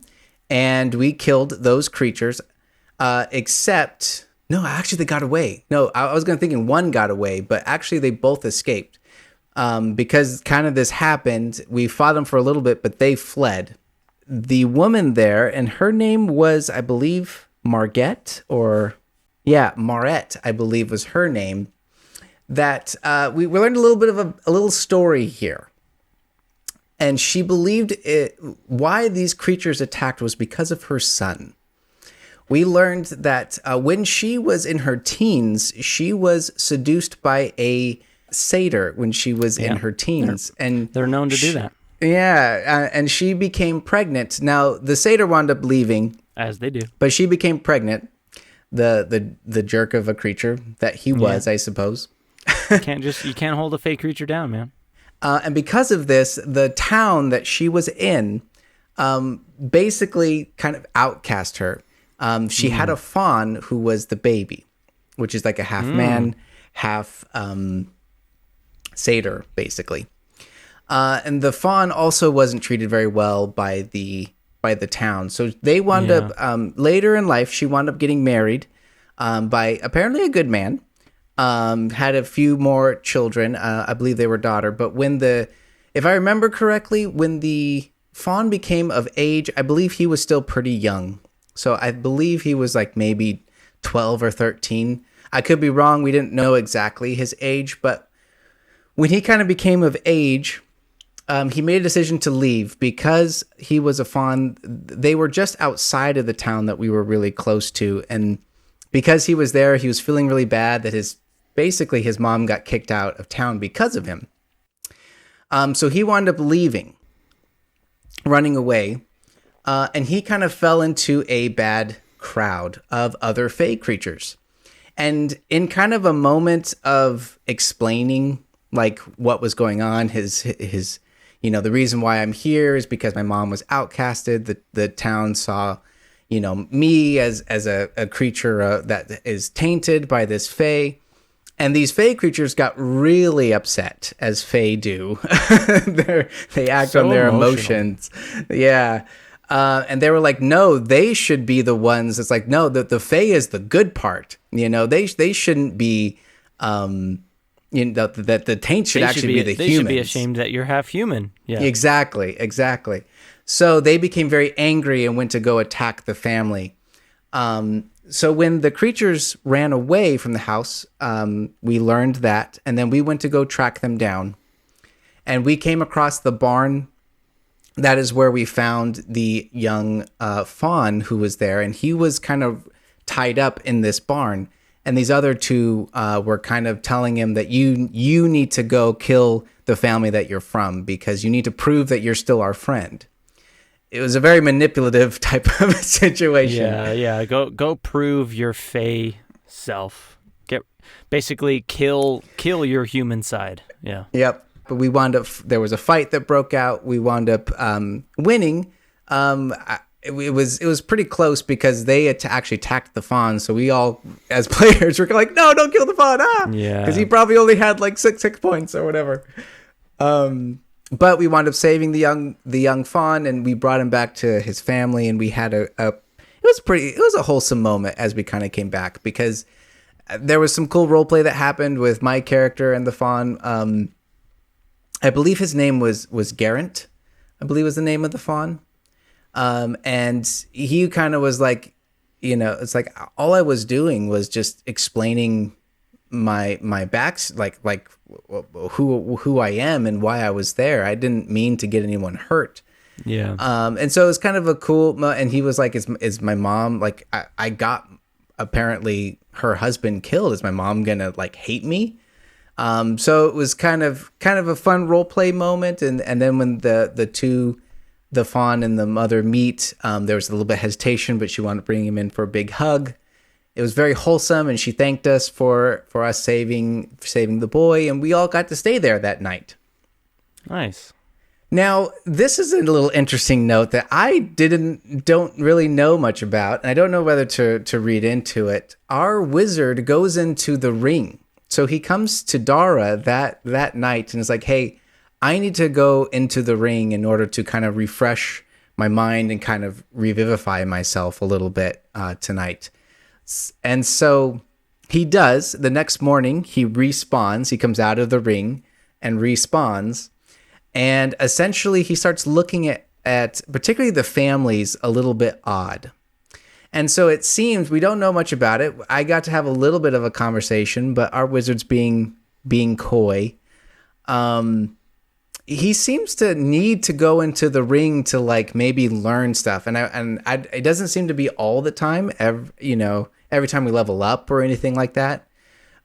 A: and we killed those creatures, except... No, actually they got away. No, I was thinking one got away, but actually they both escaped. Because kind of this happened, we fought them for a little bit, but they fled. The woman there, and her name was, I believe, Margette, Marette, I believe was her name. That we learned a little bit of a little story here. And she believed why these creatures attacked was because of her son. We learned that when she was in her teens, she was seduced by a satyr when she was in her teens.
B: They're known to do that.
A: Yeah, and she became pregnant. Now, the satyr wound up leaving.
B: As they do.
A: But she became pregnant. the jerk of a creature that he was, I suppose.
B: You can't hold a fey creature down, man.
A: And because of this, the town that she was in basically kind of outcast her. She had a fawn who was the baby, which is like a half man, half satyr, basically. And the fawn also wasn't treated very well by the town. So they wound up later in life. She wound up getting married by apparently a good man. Had a few more children. I believe they were daughter. But if I remember correctly, when the fawn became of age, I believe he was still pretty young. So I believe he was like maybe 12 or 13. I could be wrong. We didn't know exactly his age, but when he kind of became of age, he made a decision to leave because he was a fawn. They were just outside of the town that we were really close to. And because he was there, he was feeling really bad that his mom got kicked out of town because of him. So he wound up leaving, running away. And he kind of fell into a bad crowd of other fey creatures. And in kind of a moment of explaining like what was going on, his the reason why I'm here is because my mom was outcasted. The town saw, me as a creature that is tainted by this fey. And these fey creatures got really upset, as fey do. They act on their emotions. Yeah. And they were like, no, they should be the ones. It's like, no, the fey is the good part. They shouldn't be, that the taint should actually be the humans.
B: They should be ashamed that you're half human. Yeah,
A: exactly. So they became very angry and went to go attack the family. So when the creatures ran away from the house, we learned that, and then we went to go track them down. And we came across the barn. That is where we found the young fawn who was there, and he was kind of tied up in this barn. And these other two were kind of telling him that you need to go kill the family that you're from because you need to prove that you're still our friend. It was a very manipulative type of situation.
B: Yeah. Go prove your fey self. Basically kill your human side. Yeah.
A: Yep. But we wound up. There was a fight that broke out. We wound up winning. It was pretty close because they actually attacked the fawn. So we all, as players, were like, "No, don't kill the fawn!"
B: Yeah.
A: Because he probably only had like six points or whatever. But we wound up saving the young fawn, and we brought him back to his family, and we had it was a wholesome moment as we kind of came back because there was some cool role play that happened with my character and the fawn. I believe his name was Garant, I believe was the name of the fawn. And he kind of was like, it's like all I was doing was just explaining my backs, like who I am and why I was there. I didn't mean to get anyone hurt.
B: Yeah.
A: And so it was kind of a cool, and he was like, is my mom, like, I got apparently her husband killed. Is my mom gonna like hate me? So it was kind of a fun role play moment. And then when the fawn and the mother meet, there was a little bit of hesitation, but she wanted to bring him in for a big hug. It was very wholesome, and she thanked us for us saving the boy, and we all got to stay there that night.
B: Nice.
A: Now, this is a little interesting note that I don't really know much about, and I don't know whether to read into it. Our wizard goes into the ring. So he comes to Dara that night and is like, "Hey, I need to go into the ring in order to kind of refresh my mind and kind of revivify myself a little bit tonight." And so he does. The next morning, he respawns. He comes out of the ring and respawns. And essentially, he starts looking at particularly the families a little bit odd. And so it seems, we don't know much about it. I got to have a little bit of a conversation, but our wizard's being coy. He seems to need to go into the ring to like maybe learn stuff. And it doesn't seem to be all the time, every time we level up or anything like that.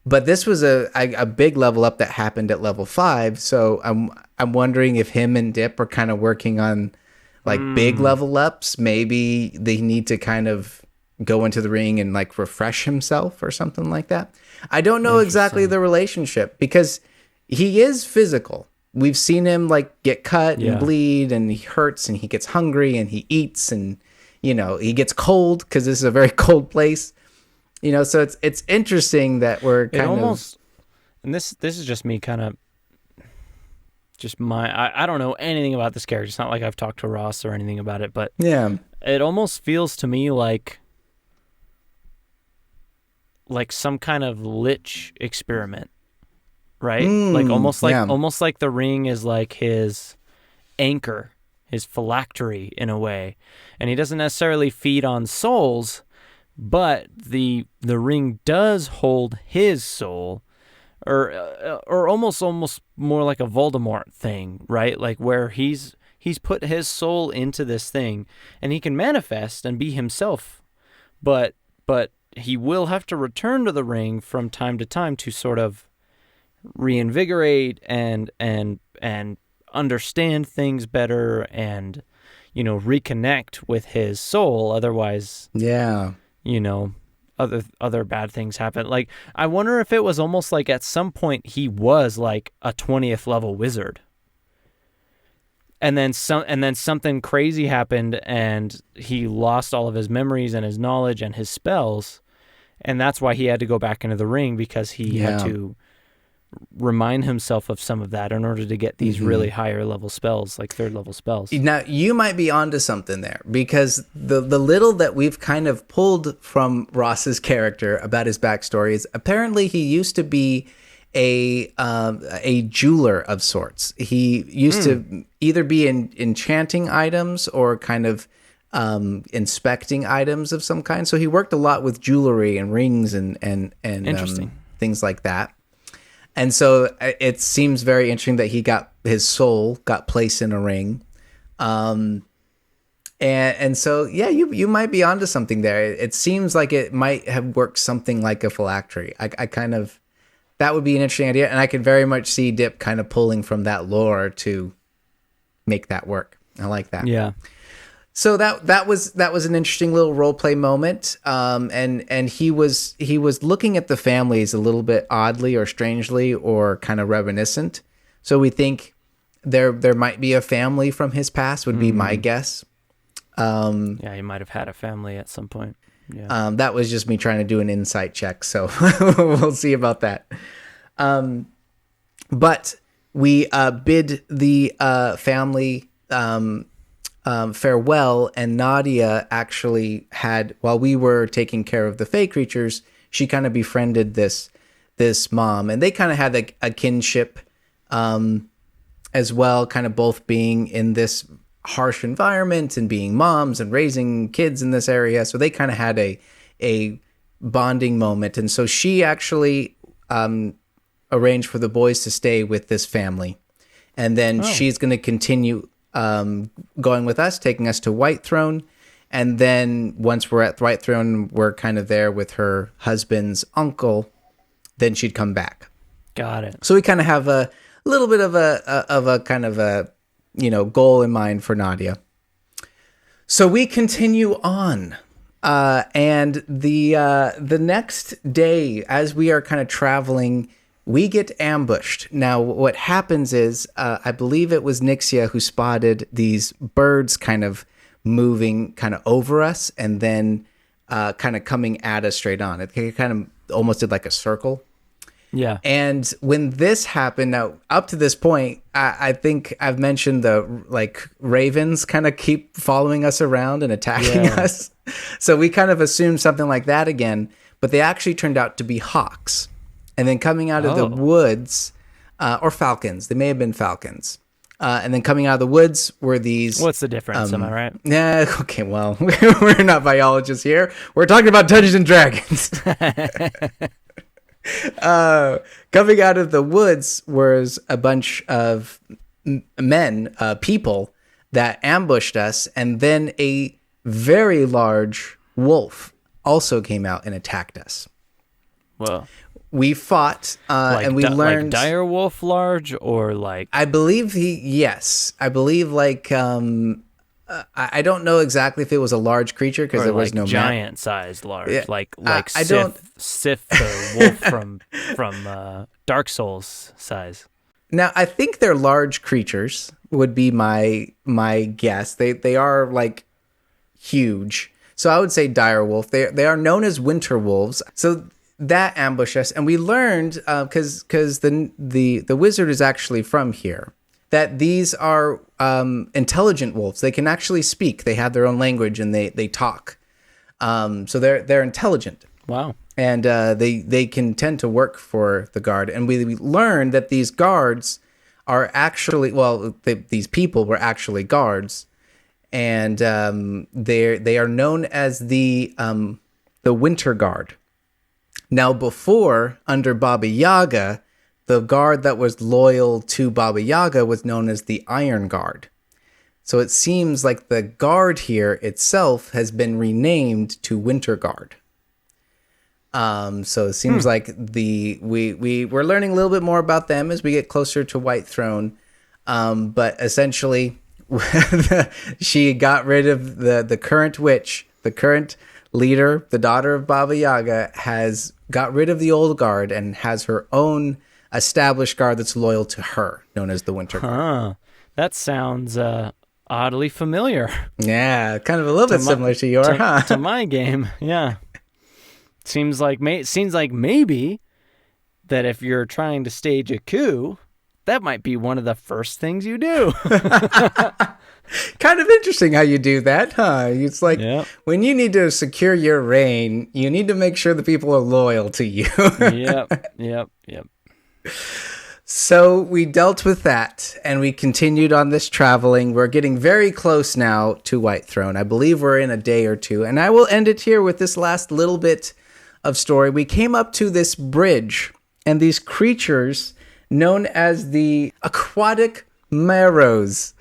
A: But this was a big level up that happened at level 5. So I'm wondering if him and Dip are kind of working on like big level ups. Maybe they need to kind of go into the ring and like refresh himself or something like that. I don't know exactly the relationship because he is physical. We've seen him like get cut and bleed, and he hurts, and he gets hungry, and he eats, and he gets cold because this is a very cold place. So it's interesting that we're kind of.
B: And this is just me kind of. I don't know anything about this character. It's not like I've talked to Ross or anything about it, but it almost feels to me like some kind of lich experiment, right? Almost like the ring is like his anchor, his phylactery in a way, and he doesn't necessarily feed on souls, but the ring does hold his soul. Or almost more like a Voldemort thing, right? Like where he's put his soul into this thing, and he can manifest and be himself, but he will have to return to the ring from time to time to sort of reinvigorate and understand things better and reconnect with his soul. Otherwise, other bad things happen. Like, I wonder if it was almost like at some point he was like a 20th level wizard. And then something crazy happened and he lost all of his memories and his knowledge and his spells. And that's why he had to go back into the ring, because he had to remind himself of some of that in order to get these really higher level spells, like 3rd level spells.
A: Now, you might be onto something there, because the little that we've kind of pulled from Ross's character about his backstory is apparently he used to be a jeweler of sorts. He used to either be enchanting items or kind of inspecting items of some kind. So he worked a lot with jewelry and rings and things like that. And so it seems very interesting that his soul got placed in a ring. And so, you might be onto something there. It seems like it might have worked something like a phylactery. That would be an interesting idea. And I could very much see Dip kind of pulling from that lore to make that work. I like that.
B: Yeah.
A: So that was an interesting little role play moment, and he was looking at the families a little bit oddly or strangely or kind of reminiscent. So we think there might be a family from his past, would be my guess.
B: He might have had a family at some point. Yeah.
A: That was just me trying to do an insight check, so we'll see about that. But we bid the family farewell, and Nadia actually had, while we were taking care of the Fey creatures, she kind of befriended this mom, and they kind of had a kinship as well, kind of both being in this harsh environment and being moms and raising kids in this area. So they kind of had a bonding moment, and so she actually arranged for the boys to stay with this family, and then she's going to continue going with us, taking us to White Throne. And then once we're at White Throne, we're kind of there with her husband's uncle, then she'd come back.
B: Got it.
A: So we kind of have a little bit of a kind of a, goal in mind for Nadia. So we continue on. And the next day, as we are kind of traveling, we get ambushed. Now, what happens is, I believe it was Nixia who spotted these birds kind of moving kind of over us and then kind of coming at us straight on. It kind of almost did like a circle.
B: Yeah.
A: And when this happened, now up to this point, I think I've mentioned the ravens kind of keep following us around and attacking us. So we kind of assumed something like that again, but they actually turned out to be hawks. And then coming out of the woods, or falcons, they may have been falcons. And then coming out of the woods were these...
B: What's the difference, am I right?
A: Yeah, okay, well, we're not biologists here. We're talking about Dungeons and Dragons. Coming out of the woods was a bunch of men, people, that ambushed us. And then a very large wolf also came out and attacked us.
B: Whoa.
A: We fought, and we learned...
B: Like dire wolf large, or like...
A: I believe I believe I don't know exactly if it was a large creature because
B: Or
A: there was
B: like
A: no map.
B: giant sized large,
A: Yeah,
B: like
A: I don't.
B: Sif the wolf from Dark Souls size.
A: Now I think they're large creatures. Would be my guess. They are like huge. So I would say dire wolf. They are known as winter wolves. So that ambushed us, and we learned because the wizard is actually from here, that these are intelligent wolves. They can actually speak. They have their own language and they talk. So they're intelligent.
B: Wow.
A: And they can tend to work for the guard. And we learned that these guards are actually, these people were actually guards, and they are known as the Winter Guard. Now, before, under Baba Yaga, the guard that was loyal to Baba Yaga was known as the Iron Guard. So it seems like the guard here itself has been renamed to Winter Guard. So it seems like we're learning a little bit more about them as we get closer to White Throne. But essentially, she got rid of the current witch, the current leader, the daughter of Baba Yaga, has got rid of the old guard and has her own established guard that's loyal to her, known as the Winter Guard.
B: That sounds oddly familiar.
A: Yeah, kind of a little bit similar to your,
B: to my game. Yeah. Seems like maybe that if you're trying to stage a coup, that might be one of the first things you do.
A: Kind of interesting how you do that, huh? It's like when you need to secure your reign, you need to make sure the people are loyal to you.
B: Yep.
A: So we dealt with that, and we continued on this traveling. We're getting very close now to White Throne. I believe we're in a day or two, and I will end it here with this last little bit of story. We came up to this bridge, and these creatures known as the aquatic marrows.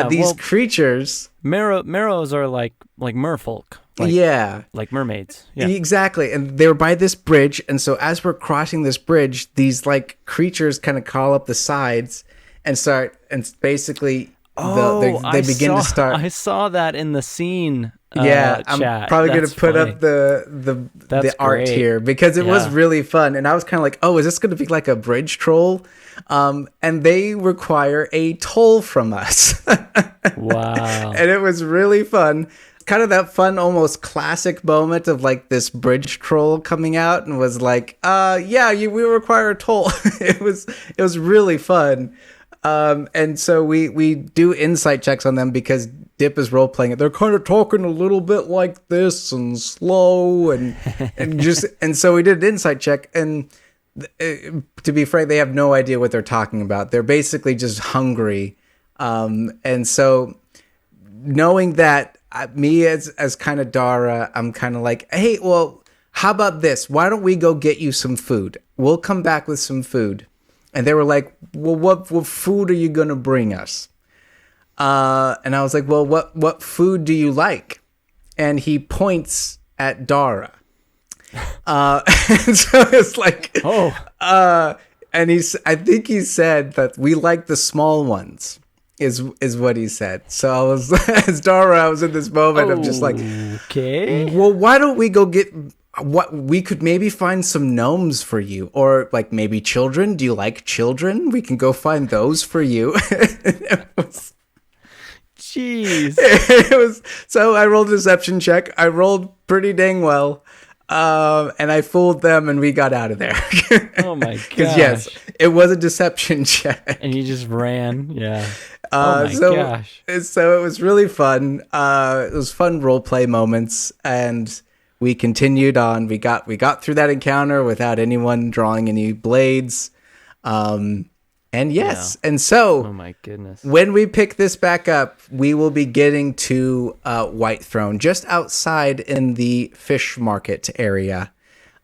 A: These creatures,
B: marrows are like merfolk. Like mermaids. Yeah.
A: Exactly. And they were by this bridge, and so as we're crossing this bridge, these like creatures kind of crawl up the sides and start, and basically they begin to start.
B: I saw that in the scene.
A: I'm
B: chat.
A: probably going to put up the art
B: great.
A: Here because it was really fun, and I was kind of like, oh, is this going to be like a bridge troll? And they require a toll from us.
B: Wow.
A: And it was really fun. Kind of that fun, almost classic moment of like this bridge troll coming out and was like, we require a toll. It was really fun. And so we do insight checks on them because Dip is role playing it. They're kind of talking a little bit like this and slow and so we did an insight check, and to be frank, they have no idea what they're talking about. They're basically just hungry. And so knowing that, me as kind of Dara, I'm kind of like, hey, well, how about this? Why don't we go get you some food? We'll come back with some food. And they were like, well, what food are you going to bring us? And I was like, well, what food do you like? And he points at Dara. And so it's like, and I think he said that we like the small ones. Is what he said. So I was, as Dara, I was in this moment of just like,
B: okay,
A: well, why don't we go get what we could maybe find some gnomes for you, or like maybe children. Do you like children? We can go find those for you.
B: Jeez.
A: It was, so I rolled a deception check. I rolled pretty dang well. And I fooled them, and we got out of there.
B: Oh my gosh.
A: Because yes, it was a deception check.
B: And you just ran. Yeah.
A: Gosh. So it was really fun. It was fun role play moments, and we continued on. We got through that encounter without anyone drawing any blades. And so
B: oh my goodness.
A: When we pick this back up, we will be getting to White Throne, just outside in the fish market area.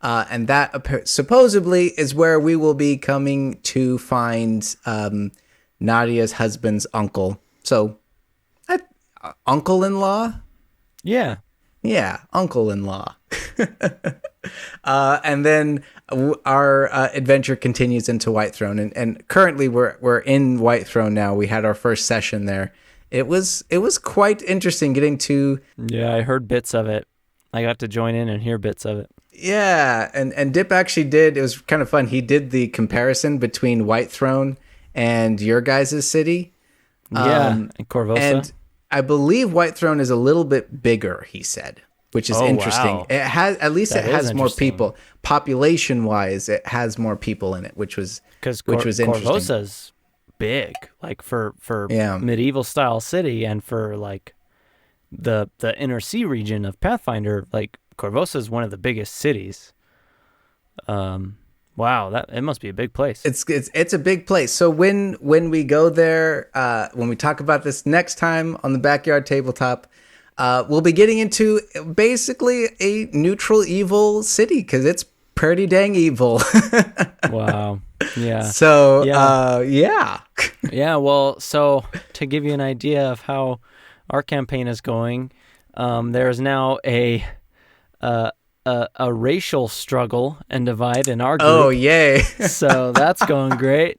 A: And that supposedly is where we will be coming to find Nadia's husband's uncle. So, uncle-in-law?
B: Yeah.
A: Yeah, uncle-in-law. And then our adventure continues into White Throne, and currently we're in White Throne now. We had our first session there it was quite interesting getting to.
B: Yeah, I heard bits of it. I got to join in and hear bits of it.
A: Yeah, and Dip actually did. It was kind of fun. He did the comparison between White Throne and your guys' city.
B: Yeah, and Corvosa.
A: And I believe White Throne is a little bit bigger, he said, which is interesting.
B: Wow.
A: It has, at least
B: That
A: it
B: is
A: has more
B: interesting.
A: people. Population-wise, it has more people in it, which was interesting.
B: Corvosa's big, like for medieval style city, and for like the inner sea region of Pathfinder, like Corvosa is one of the biggest cities. Wow, that it must be a big place.
A: It's a big place. So when we go there, when we talk about this next time on the Backyard Tabletop, we'll be getting into basically a neutral evil city because it's pretty dang evil.
B: Wow. Yeah.
A: So
B: yeah. Yeah. Well, so to give you an idea of how our campaign is going, there is now a racial struggle and divide in our group.
A: Oh, yay.
B: So that's going great.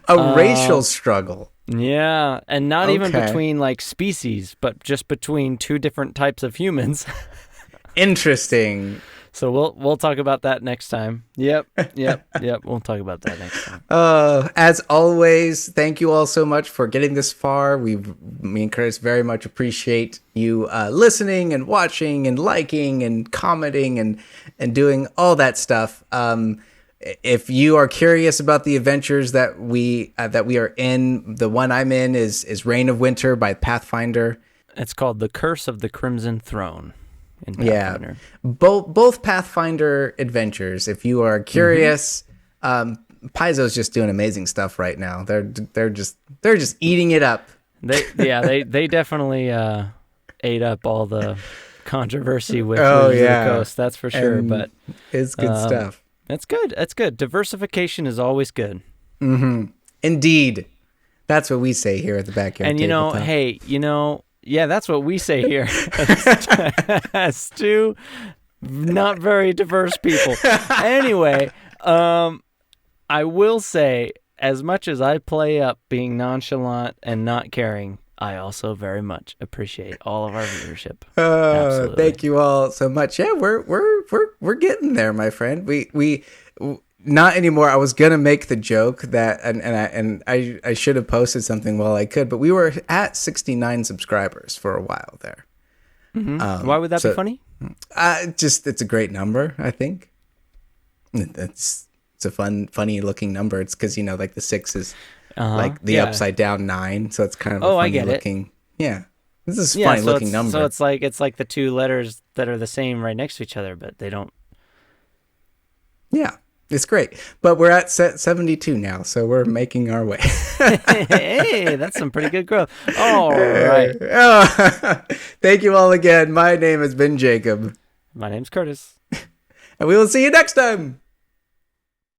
A: A racial struggle.
B: Yeah, and not even
A: Okay.
B: between like species, but just between two different types of humans.
A: Interesting.
B: So we'll talk about that next time. Yep. We'll talk about that next time.
A: As always, thank you all so much for getting this far. Me and Curtis very much appreciate you listening and watching and liking and commenting and doing all that stuff. If you are curious about the adventures that we are in, the one I'm in is Reign of Winter by Pathfinder.
B: It's called The Curse of the Crimson Throne. In Pathfinder.
A: Yeah, both Pathfinder adventures. If you are curious, Paizo's just doing amazing stuff right now. They're just eating it up.
B: They definitely ate up all the controversy with
A: Oh,
B: Wizards of
A: yeah.
B: the Coast. That's for sure.
A: And
B: but
A: it's good stuff.
B: it's good. It's good. Diversification is always good.
A: Indeed, that's what we say here at the Backyard.
B: And
A: Tabletop.
B: Yeah, that's what we say here as two not very diverse people. Anyway, I will say, as much as I play up being nonchalant and not caring, I also very much appreciate all of our viewership. Absolutely.
A: Thank you all so much. Yeah, we're getting there, my friend. We not anymore. I was gonna make the joke that, and I should have posted something while I could, but we were at 69 subscribers for a while there.
B: Why would that be funny?
A: It's a great number. I think it's a funny looking number. It's because like the 6 is like the upside down 9, so it's kind of a funny
B: I get
A: looking. Yeah, this is a funny looking number.
B: So it's like the two letters that are the same right next to each other, but they don't.
A: Yeah. It's great, but we're at 72 now, so we're making our way.
B: Hey, that's some pretty good growth. All right.
A: Thank you all again. My name has been Jacob.
B: My name's Kurtis.
A: And we will see you next time.